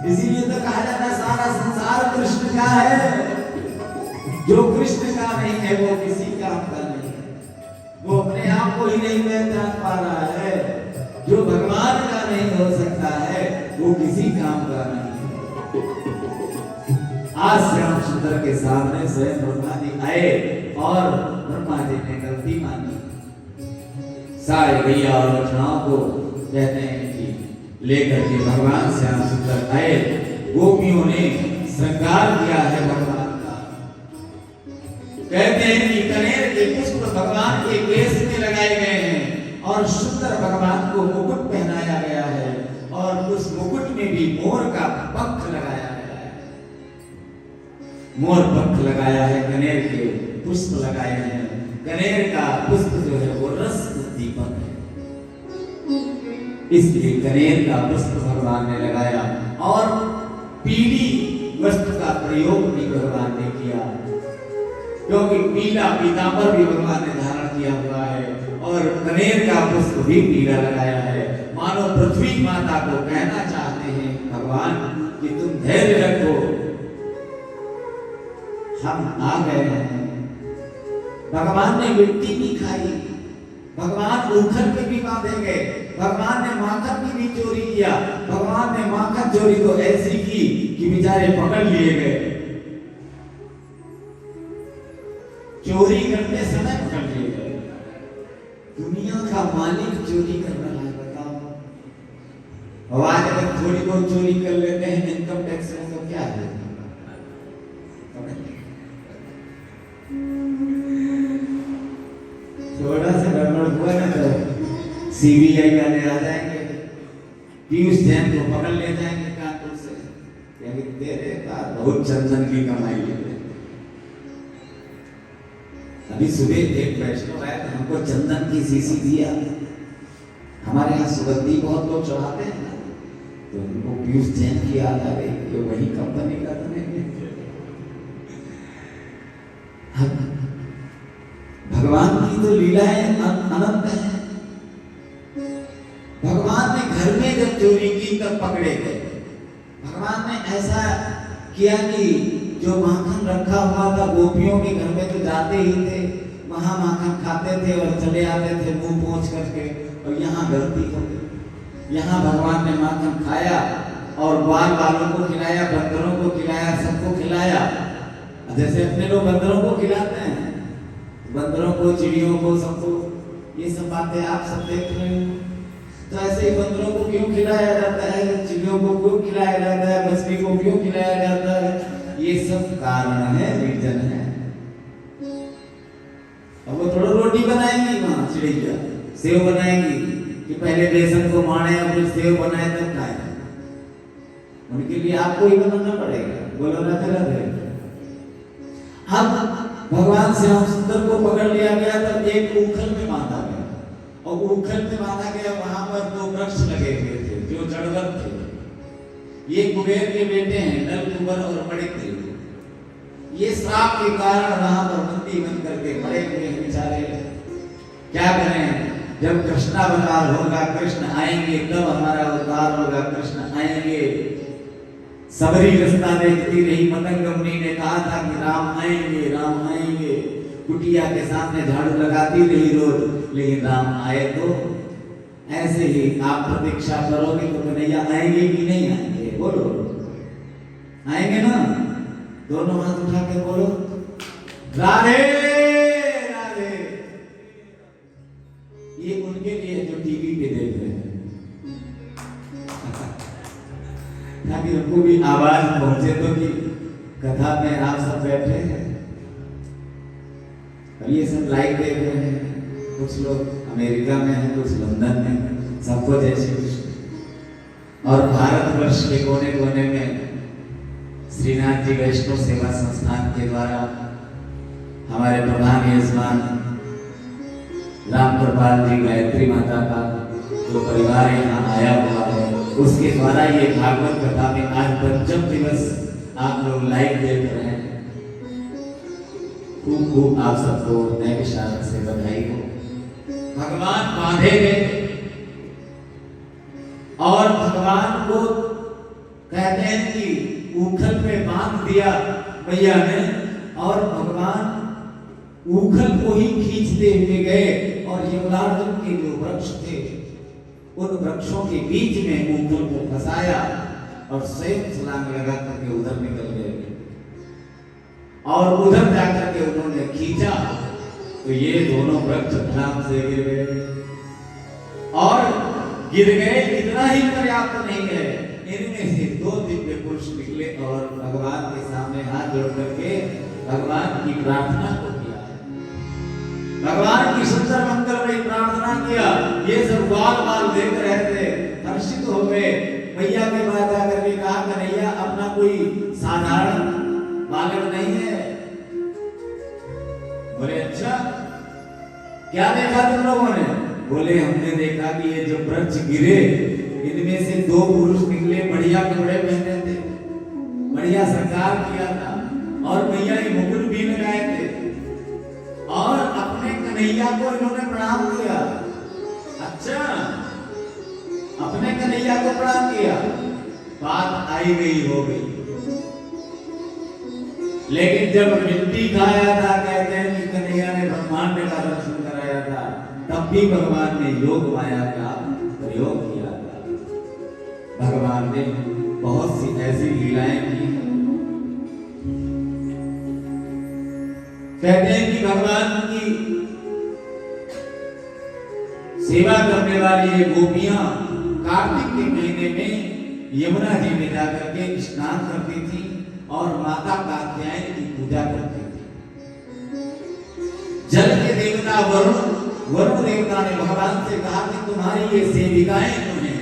इसीलिए तो कहा जाता है सारा संसार कृष्ण का है। जो कृष्ण का नहीं है वो किसी काम का नहीं है। वो अपने आप को ही नहीं पहचान पा रहा है। जो भगवान का नहीं हो सकता है वो किसी काम का नहीं है। आज श्याम सुंदर के सामने स्वयं ब्रह्मा जी आए और ब्रह्मा जी ने गलती मानी। सारे गैया और बछड़ाओं को कहते हैं कि लेकर के भगवान श्याम सुंदर आए। गोपियों ने श्रृंगार किया है भगवान का। कहते हैं कि कनेर के पुष्प भगवान के केश में लगाए गए हैं और सुंदर भगवान को मुकुट पहनाया गया है, और उस मुकुट में भी मोर का पंख लगाया गया है। मोर पंख लगाया है, कनेर के पुष्प लगाए हैं। कनेर का पुष्प जो है वो रस दीपक है, इसलिए कनेर का पुष्प भगवान ने लगाया। और पीली वस्त्र का प्रयोग भी भगवान ने किया, क्योंकि पीला पीतांबर भी भगवान ने धारण किया हुआ है, और कनेर का पुष्प भी पीला लगाया है। मानो पृथ्वी माता को कहना चाहते हैं भगवान कि तुम धैर्य रखो, हम आ गए हैं। भगवान ने मिट्टी भी खाई, भगवान उखल के भी बांधे गए, भगवान ने माखन की भी चोरी किया। भगवान ने माखन चोरी तो ऐसी की कि बेचारे पकड़ लिए गए। चोरी करते समय पकड़ लिए गए। दुनिया का मालिक चोरी कर रहा है, बताओ। और आज अगर थोड़ी बहुत चोरी कर लेते हैं इनकम टैक्स में तो क्या है? थोड़ा सा गड़बड़ हुआ ना तो सीबीआई वाले आ जाएंगे, पीयूष जैन को पकड़ ले जाएंगे कानपुर से, कहेंगे तेरे पास बहुत चंदन की कमाई है। अभी सुबह एक वैष्णव आया तो हमको चंदन की शीशी दिया। हमारे यहाँ सुगंधी बहुत लोग चढ़ाते हैं ना, तो उनको पीयूष जैन की याद आ गई कि वही कंपनी का बनेंगे। भगवान की तो लीलाएं अनंत हैं। भगवान ने घर में जब चोरी की तब पकड़े गए। भगवान ने ऐसा किया कि जो माखन रखा हुआ था गोपियों के घर में तो जाते ही थे, वहां माखन खाते थे और चले आते थे मुंह पोंछ करके, और यहाँ गलती हो गई। यहाँ भगवान ने माखन खाया और ग्वाल वालों को खिलाया, बंदरों को खिलाया, सबको खिलाया। जैसे अपने लोग बंदरों को खिलाते हैं, बंदरों को, चिड़ियों को, सबको, ये सब बातें आप सब देख रहे हो। तो ऐसे ही बंदरों को क्यों खिलाया जाता है, चिड़ियों को क्यों खिलाया जाता है, मछली को क्यों खिलाया जाता है, ये सब कारण है, रीजन है। अब वो थोड़ा रोटी बनाएंगी वहां चिड़िया, सेव बनाएंगी कि पहले बेसन को माने और फिर सेव बनाए तब खाए। उनके लिए आपको ही बनाना पड़ेगा। बोलो ना तेरा दे। अब भगवान श्याम सुंदर को पकड़ लिया गया, तब एक उखल में बांधा गया, और उखल में बांधा गया, वहां पर 2 वृक्ष लगे हुए थे जो जड़वत थे। ये कुबेर के बेटे हैं, नल कुबर और मणिक। ये श्राप के कारण वहां पर बंदी बन करके पड़े हुए हैं बेचारे। क्या करें, जब कृष्णावतार होगा, कृष्ण आएंगे तब हमारा अवतार होगा, कृष्ण आएंगे। सबरी रास्ता देखती रही, मतंग मुनि ने कहा था कि राम आएंगे, राम आएंगे। कुटिया के सामने झाड़ू लगाती रही रोज, लेकिन राम आए तो ऐसे ही आप प्रतीक्षा करोगे तो कन्हैया आएंगे कि नहीं आएंगे? बोलो, आएंगे ना? दोनों हाथ उठा के बोलो राधे राधे। ये उनके लिए जो टीवी पे देख रहे हैं, ताकि उनको भी आवाज पहुंचे तो कि कथा में आप सब बैठे हैं और ये सब लाइव देख रहे हैं। कुछ लोग अमेरिका में हैं, कुछ लंदन में, सबको जय श्री कृष्ण। और भारतवर्ष के कोने कोने में श्रीनाथ जी वैष्णव सेवा संस्थान के द्वारा हमारे प्रधान यजमान राम कृपाल जी गायत्री माता का जो परिवार यहाँ आया हुआ है, उसके द्वारा ये भागवत कथा में आज 5वें दिवस आप लोग लाइव देख रहे हैं। खूब खूब आप सबको नए विशाल से बधाई हो। भगवान बांधे गए और भगवान को कहते हैं कि उखल में बांध दिया भैया ने, और भगवान उखल को ही खींचते हुए गए और यमलार्जुन के जो वृक्ष थे उन वृक्षों के बीच में उखल को फंसाया और स्वयं छलांग लगा करके उधर निकल गए। और उधर जाकर के उन्होंने खींचा तो ये दोनों वृक्ष धड़ाम से गिर गए, और गिर गए इतना ही पर्याप्त नहीं है, इनमें से 2 दिव्य पुरुष निकले और भगवान के सामने हाथ जोड़ करके भगवान की प्रार्थना को किया, भगवान की सुंदर मंगलमयी प्रार्थना किया। ये सब बाल देख रहे थे, हर्षित हो गए। भैया के पास जाकर के कहा, कन्हैया अपना कोई साधारण बालक नहीं है। बोले अच्छा, क्या देखा तुम लोगों ने? बोले हमने देखा कि ये जो वृक्ष गिरे इनमें से 2 पुरुष निकले, बढ़िया कपड़े पहने थे, बढ़िया श्रृंगार किया था और भैया ये मुकुट भी लगाए थे, और अपने कन्हैया को इन्होंने प्रणाम किया। अच्छा, अपने कन्हैया को प्रणाम किया, बात आई गई हो गई। लेकिन जब मिट्टी खाया था, कहते हैं कि कन्हैया ने ब्रह्मांड का दर्शन कराया था, तब भी भगवान ने योग माया का प्रयोग किया था। भगवान ने बहुत सी ऐसी लीलाएं की। कहते हैं कि भगवान की सेवा करने वाली ये गोपियां कार्तिक के महीने में यमुना जी में जाकर के स्नान करती थी और माता कात्यायनी की पूजा करती थी। जल के देवता वरुण देवता ने भगवान से कहा कि तुम्हारी ये सेविकाएं जो हैं,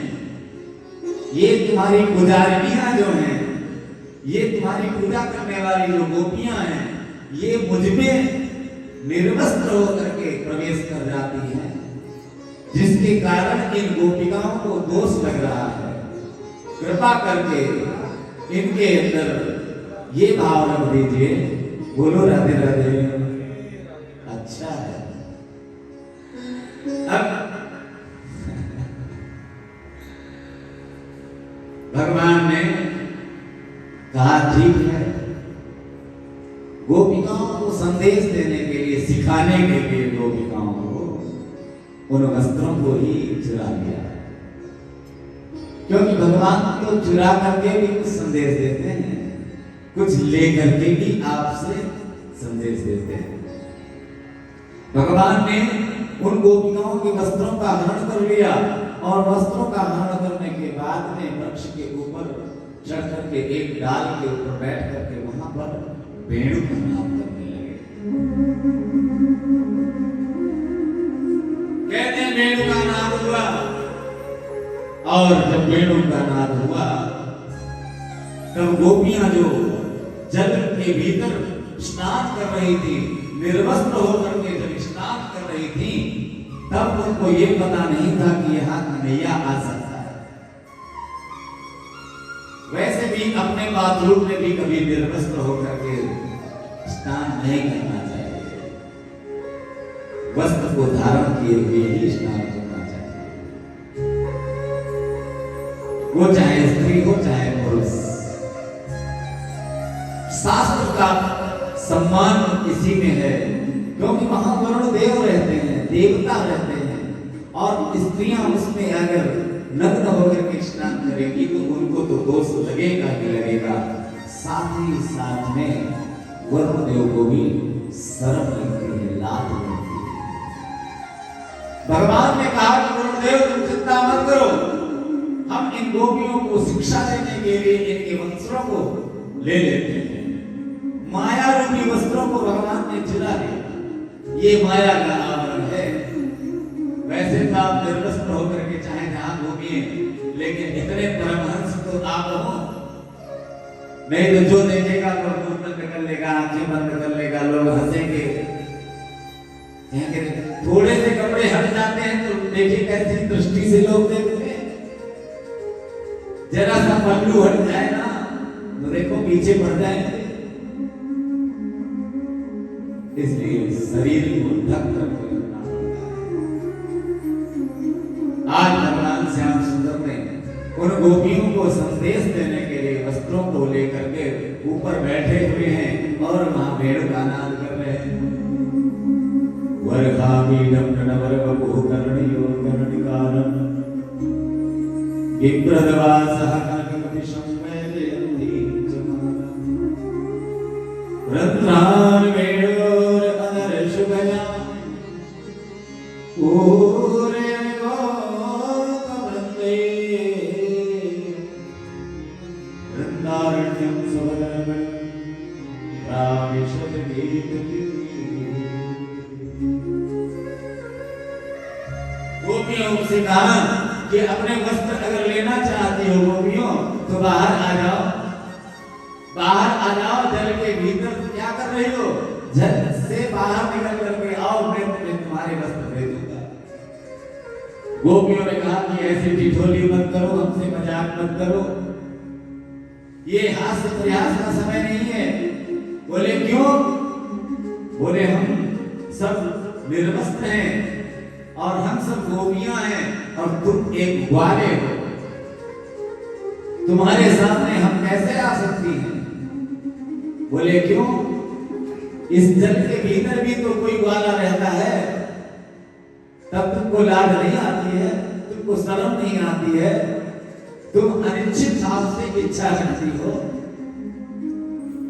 ये तुम्हारी पुजारिनियां जो हैं, ये तुम्हारी पूजा करने वाली जो गोपियां हैं, ये मुझ में निर्वस्त्र होकर के प्रवेश कर जाती हैं, जिसके कारण इन गोपिकाओं को दोष लग रहा है। कृपा करके इनके अंदर ये भाव रख दीजिए, बोलो राधे राधे। अच्छा है, बात ठीक है। गोपिकाओं को संदेश देने के लिए, सिखाने के लिए गोपिकाओं को उन वस्त्रों को ही चुरा लिया, क्योंकि भगवान तो चुरा करके भी कुछ संदेश देते हैं, कुछ लेकर के भी आपसे संदेश देते हैं। भगवान ने उन गोपिकाओं के वस्त्रों का हरण कर लिया और वस्त्रों का हरण करने के बाद में वृक्ष के ऊपर चढ़ करके एक डाल के ऊपर बैठ करके वहां पर वेणु का नाम करने लगे। कहते हैं वेणु का नाद हुआ, और जब वेणु का नाद हुआ तब गोपियां जो जल के भीतर स्नान कर रही थी, निर्वस्त्र होकर के जब स्नान कर रही थी, तब उनको ये पता नहीं था कि यहाँ कन्हैया आ सकता है। वैसे भी अपने बाथरूम में भी कभी निर्वस्त्र होकर के स्नान नहीं करना चाहिए, वस्त्र को धारण किए हुए ही स्नान करना चाहिए, वो चाहे स्त्री हो चाहे पुरुष। शास्त्र का सम्मान इसी में है, क्योंकि वहां वरुण देव रहते हैं, देवता रहते हैं, और स्त्रियां उसमें अगर नग्न होकर के स्नान करेगी तो उनको तो दोष लगेगा ही लगेगा, साथ ही साथ में वरुण देव को भी शर्म लगती है, लाज लगती है। भगवान ने कहा कि वरुण देव तुम चिंता मत करो, हम इन गोपियों को शिक्षा देने के लिए इनके वस्त्रों को ले लेते हैं। माया रूपी वस्त्रों को भगवान ने चुरा लिया, ये माया का आवरण है। वैसे तो आप निर्वस्त्र होकर के चाहे जहां घूमिए, लेकिन इतने परमहंस तो आप हो, नहीं तो जो देखेगा वो मुंह बंद कर लेगा, आंखें बंद कर लेगा, लोग हंसेंगे, थोड़े से कपड़े हट जाते हैं तो देखिए कैसी दृष्टि से लोग देखते हैं। जरा सा पल्लू हट जाए ना तो देखो पीछे पड़ जाएंगे। इसलिए शरीर को ढक कर रखना पड़ता है। आज भगवान श्याम सुंदर ने उन गोपियों को संदेश देने के लिए वस्त्रों को लेकर के ऊपर बैठे हुए हैं और वहां वेणु का नाद कर रहे हैं। वर्गामीडं प्रणवरवपुः कर्णयो कर्णिकारं विप्रदवासः कर्णिमतिशं वेदयन्ति च मातरम्। रन्ध्रान् वेणोरनरशुभया ऊरयन्गोपवृन्दे वृन्दारण्यं सुभदरमणि प्राविशत गीतति। गोपियों से कहा कि अपने वस्त्र अगर लेना चाहती हो गोपियों तो बाहर आ जाओ, बाहर आ जाओ, जल के भीतर क्या कर रही हो, जल से बाहर निकल करके आओ, मैं तुम्हारे वस्त्र दे दूंगा। गोपियों ने कहा कि ऐसी ठिठोली मत करो, हमसे मजाक मत करो, ये हास्य प्रयास का समय नहीं है। बोले क्यों? बोले हम सब निर्वस्त्र हैं और हम सब गोपियां हैं और तुम एक ग्वाले हो, तुम्हारे सामने हम कैसे आ सकती हैं? बोले क्यों? इस जल के भीतर भी तो कोई ग्वाला रहता है, तब तुमको लाज नहीं आती है, तुमको शर्म नहीं आती है, तुम अनिश्चित भाव से इच्छा करती हो,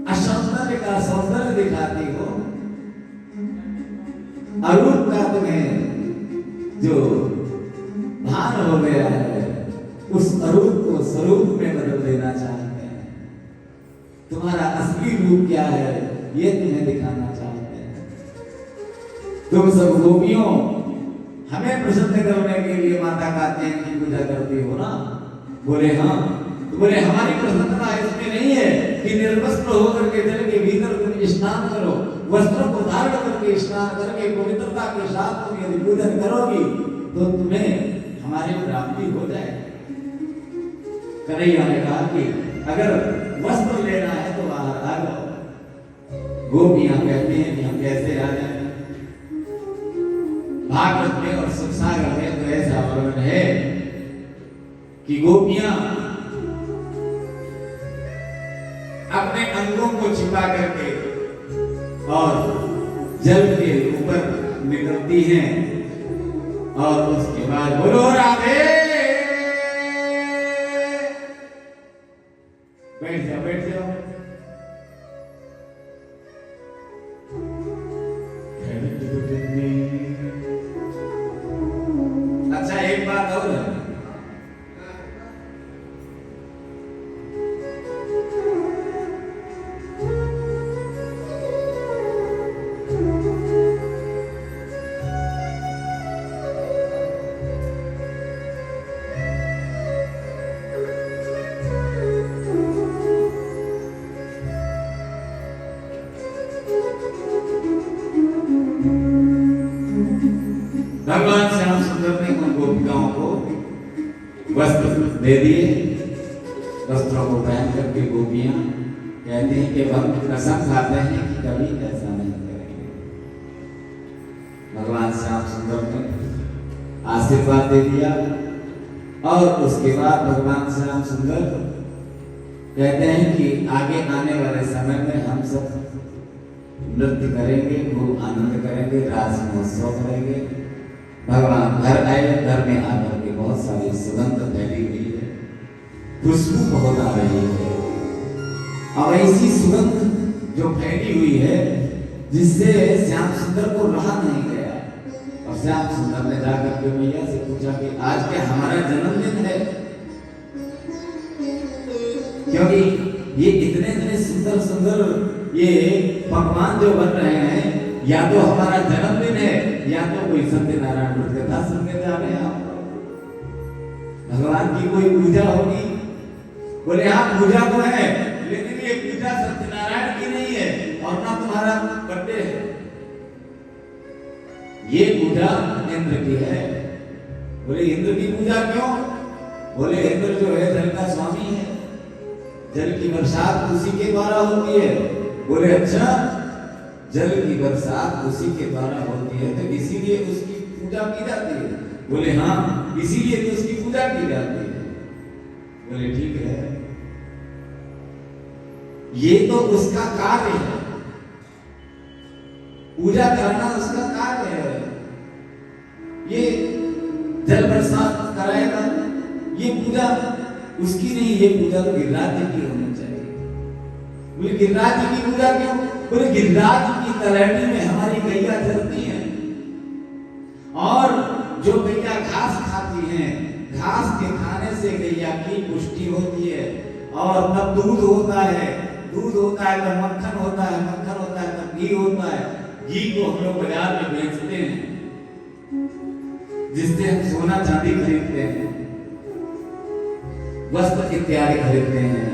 असौंदर्य का सौंदर्य दिखाती हो, अरूप का तुम्हें जो भान हो गया है उस अरूप को स्वरूप में बदल देना चाहते हैं। तुम्हारा असली रूप क्या है ये तुम्हें दिखाना चाहते हैं। तुम सब गोपियों हमें प्रसन्न करने के लिए माता कात्यायनी की पूजा करती हो ना? बोले हाँ। तो बोले हमारी प्रसन्नता इसमें नहीं है कि निर्वस्त्र होकर के जल के भीतर तुम स्नान करो, वस्त्रों को धारण करके स्नान करके पवित्रता के साथ तुम यदि पूजन करोगी तो तुम्हें हमारी प्राप्ति हो जाएगी। कन्हैया ने कहा कि अगर वस्त्र लेना है तो बाहर आ जाओ। गोपियां कहते हैं कि हम कैसे आ जाएं? भागवत में और सुखसागर में तो ऐसा वर्णन है कि गोपियां को छिपा करके और जल के ऊपर निकलती हैं और उसके बाद बोलो राधे। बैठ जाओ बैठ जाओ। अच्छा एक बात और है, भगवान श्याम सुंदर ने उन गोपिकाओं को वस्त्र दे दिए। वस्त्रों को पहन करके गोपियां कहती हैं कि हम कसम खाते हैं कि कभी ऐसा नहीं करेंगे। भगवान श्याम सुंदर ने आशीर्वाद दे दिया और उसके बाद भगवान श्याम सुंदर कहते हैं कि आगे आने वाले समय में हम सब नृत्य करेंगे, खूब आनंद करेंगे, रास महोत्सव करेंगे। भगवान घर आए, घर में आकर के बहुत सारी सुगंध फैली हुई है, खुशबू बहुत आ रही है। और ऐसी सुगंध जो फैली हुई है जिससे श्याम सुंदर को रहा नहीं गया। और श्याम सुंदर ने जाकर के मैया से पूछा कि आज क्या हमारा जन्मदिन है? क्योंकि ये इतने इतने सुंदर सुंदर ये पकवान जो बन रहे हैं, या तो हमारा जन्मदिन है या तो कोई सत्यनारायण व्रत कथा सुनने जा रहे हैं आप। भगवान की कोई पूजा होगी? बोले हाँ पूजा तो है, लेकिन ये पूजा सत्यनारायण की नहीं है और ना तुम्हारा बर्थडे है। ये पूजा इंद्र की है। बोले इंद्र की पूजा क्यों? बोले इंद्र जो है जल का स्वामी है, जल की बरसात उसी के द्वारा होती है। बोले अच्छा, जल की बरसात उसी के द्वारा होती है तो इसीलिए उसकी पूजा की जाती है? बोले हाँ इसीलिए तो उसकी पूजा की जाती है। बोले ठीक है, ये तो उसका कार्य है, पूजा करना उसका कार्य है। ये जल बरसात कराएगा, ये पूजा उसकी नहीं, ये पूजा तो गिरिराज जी की होनी चाहिए। बोले गिरिराज जी की पूजा क्यों? बोले गिरिराज की तलहटी में हमारी गैया चलती है और जो गैया घास खाती है, घास के खाने से गैया की पुष्टि होती है और तब दूध होता है, दूध होता है तब मक्खन होता है, मक्खन होता है तब घी होता है, घी को हम लोग बाजार में बेचते हैं जिससे हम सोना चांदी खरीदते हैं, वस्त्र इत्यादि खरीदते हैं।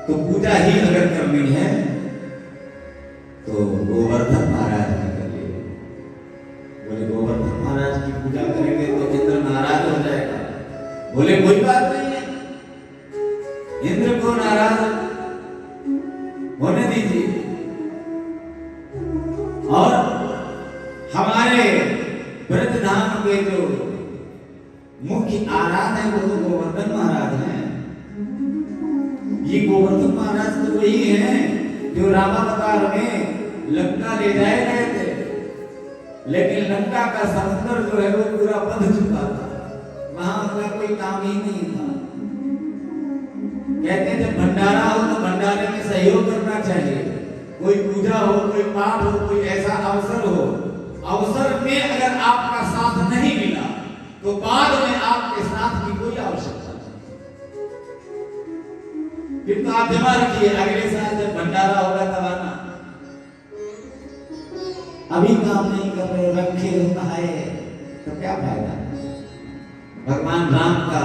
तो पूजा ही अगर करनी है तो गोवर्धन महाराज की करिए। बोले गोवर्धन महाराज की पूजा करेंगे तो इंद्र नाराज हो जाएगा। बोले कोई बात नहीं है, इंद्र को नाराज होने दीजिए और हमारे ब्रजधाम के जो मुख्य आराध है वो तो गोवर्धन महाराज हैं। ये गोवर्धन महाराज तो वही हैं जो रामावतार में लंका ले जाए गए थे, लेकिन लंका का समुद्र जो है वो पूरा बंध चुका था, वहां उनका कोई काम ही नहीं था। कहते हैं जब भंडारा हो तो भंडारे में सहयोग करना चाहिए, कोई पूजा हो, कोई पाठ हो, कोई ऐसा अवसर हो, अवसर में अगर आपका साथ नहीं मिला तो बाद में आपके साथ की कोई आवश्यकता नहीं। फिर तो आप जमा रखिए, अगले साल जब भंडारा होगा तब आना। अभी काम नहीं कर रहे, रखे होता है तो क्या फायदा? भगवान राम का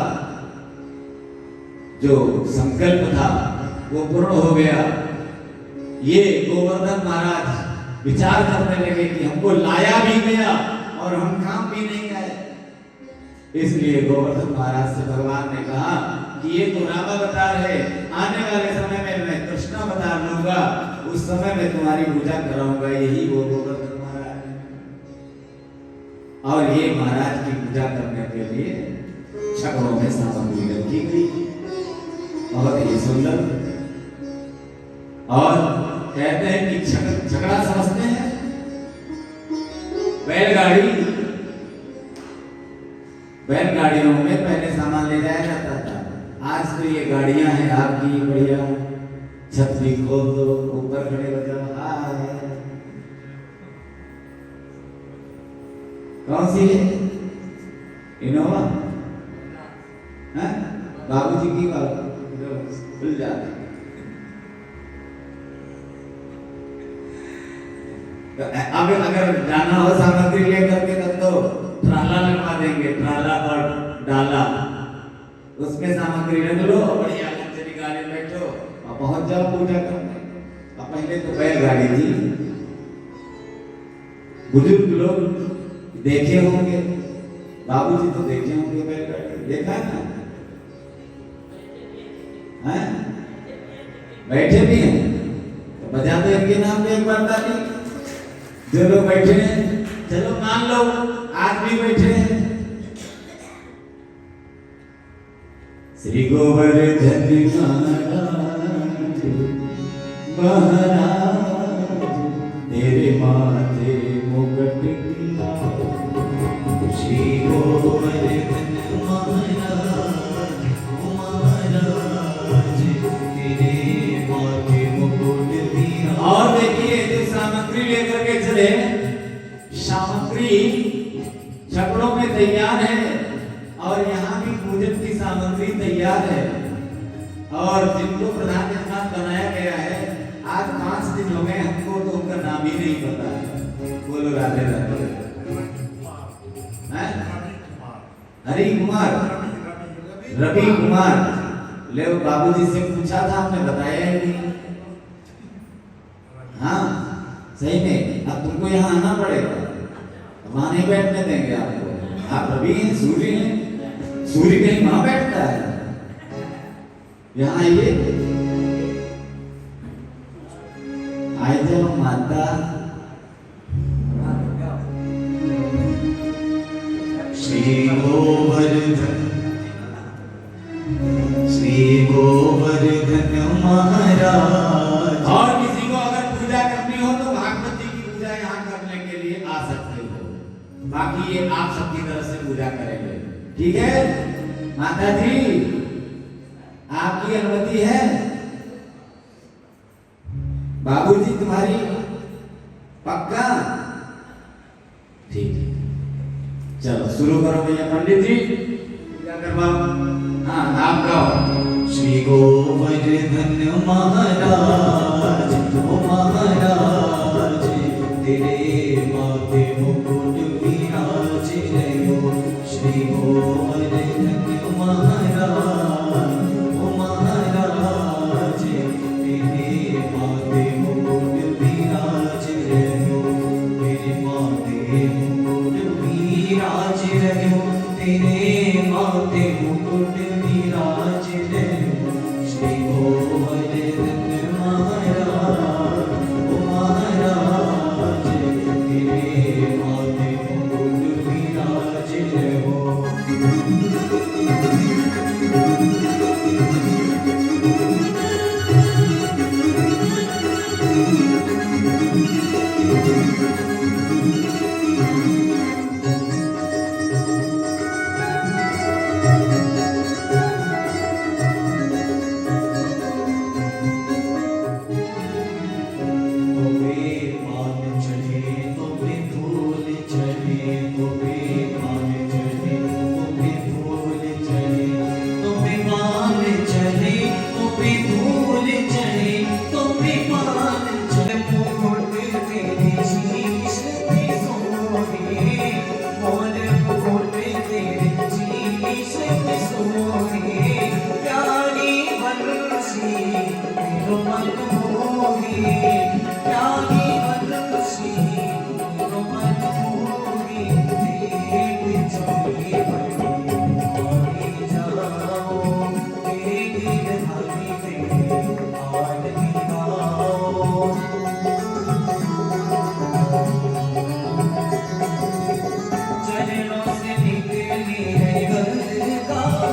जो संकल्प था वो पूर्ण हो गया। ये गोवर्धन महाराज विचार करने लगे कि हमको लाया भी गया और हम काम भी नहीं आए। इसलिए गोवर्धन महाराज से भगवान ने कहा कि ये तो रामावतार है, आने वाले समय में मैं कृष्णावतार लूंगा, उस समय में तुम्हारी पूजा कराऊंगा। यही वो गोवर्धन महाराज है। और ये महाराज की पूजा करने के लिए छकड़ों में सामग्री रखी गई, बहुत ही सुंदर। और कहते हैं कि झगड़ा समझते हैं, बैलगाड़ियों में पहले सामान ले जाया जाता था। आज तो ये गाड़ियां हैं आपकी बढ़िया, छत भी खोल दो, ऊपर खड़े हो जाओ। कौन सी है? इनोवा? बाबूजी की बात भूल जाते। अब अगर जाना हो सामग्री लेकर के तो ट्राला लगवा देंगे, ट्राला और डाला, उसमें सामग्री रख लो और बढ़िया लग्जरी गाड़ी में बैठो और पहुंच जाओ पूजा करने। अब पहले तो बैलगाड़ी थी, बुजुर्ग लोग देखे होंगे, बाबूजी तो देखे होंगे बैलगाड़ी, देखा है ना? हैं? बैठे भी हैं तो बजा दो इनके नाम पे एक बार ताली। जो लोग बैठे हैं, चलो मान लो आज भी बैठे हैं। श्री गोवर्धन महाराज तेरे माथे मुकुट, श्री गोवर्धन महाराज तेरे माथे मुकुट। और देखिए जो सामग्री लेकर के चले, सामग्री छकड़ों में तैयार है और यहाँ भी पूजन की सामग्री तैयार है। और जिनको प्रधान जगन्नाथ बनाया गया है, आज 5 दिन हो गए, हमको तो उनका नाम ही नहीं पता है। बोलो राधे राधे। हरि कुमार, रवि कुमार, ले बाबूजी से पूछा था, हमने बताया ही नहीं। हाँ सही में, अब तुमको यहाँ आना पड़ेगा, वहां नहीं बैठने देंगे आपको। आप रवि हैं, सूर्य हैं, सूर्य कहीं वहां बैठता है, यहाँ आइए, आए जाओ माता। श्री गोवर्धन, श्री गोवर्धन महाराज। और किसी को अगर पूजा करनी हो तो भागवत जी की पूजा यहाँ करने के लिए आ सकते हो, बाकी ये आप सबकी तरफ से पूजा करेंगे, ठीक है? माता जी आपकी अनुमति है? बाबूजी तुम्हारी पक्का? ठीक है, चलो शुरू करो भैया। पंडित जी पूजा करवाओ। हाँ आप गाओ। श्री गोवर्धन महाराज, ओ महाराज तेरे माथे मुकुट विराज रहो। श्री गोवर्धन महाराज, ओ महाराज तेरे माथे मुकुट विराज रहो। तेरे माथे मुकुट विराज रहो, तेरे माथे मुकुट विराज रहो। श्री गोवर्धन महाराज, ओ महाराज तेरे माथे मुकुट विराज रहो। चरणों से निकली है गंगा।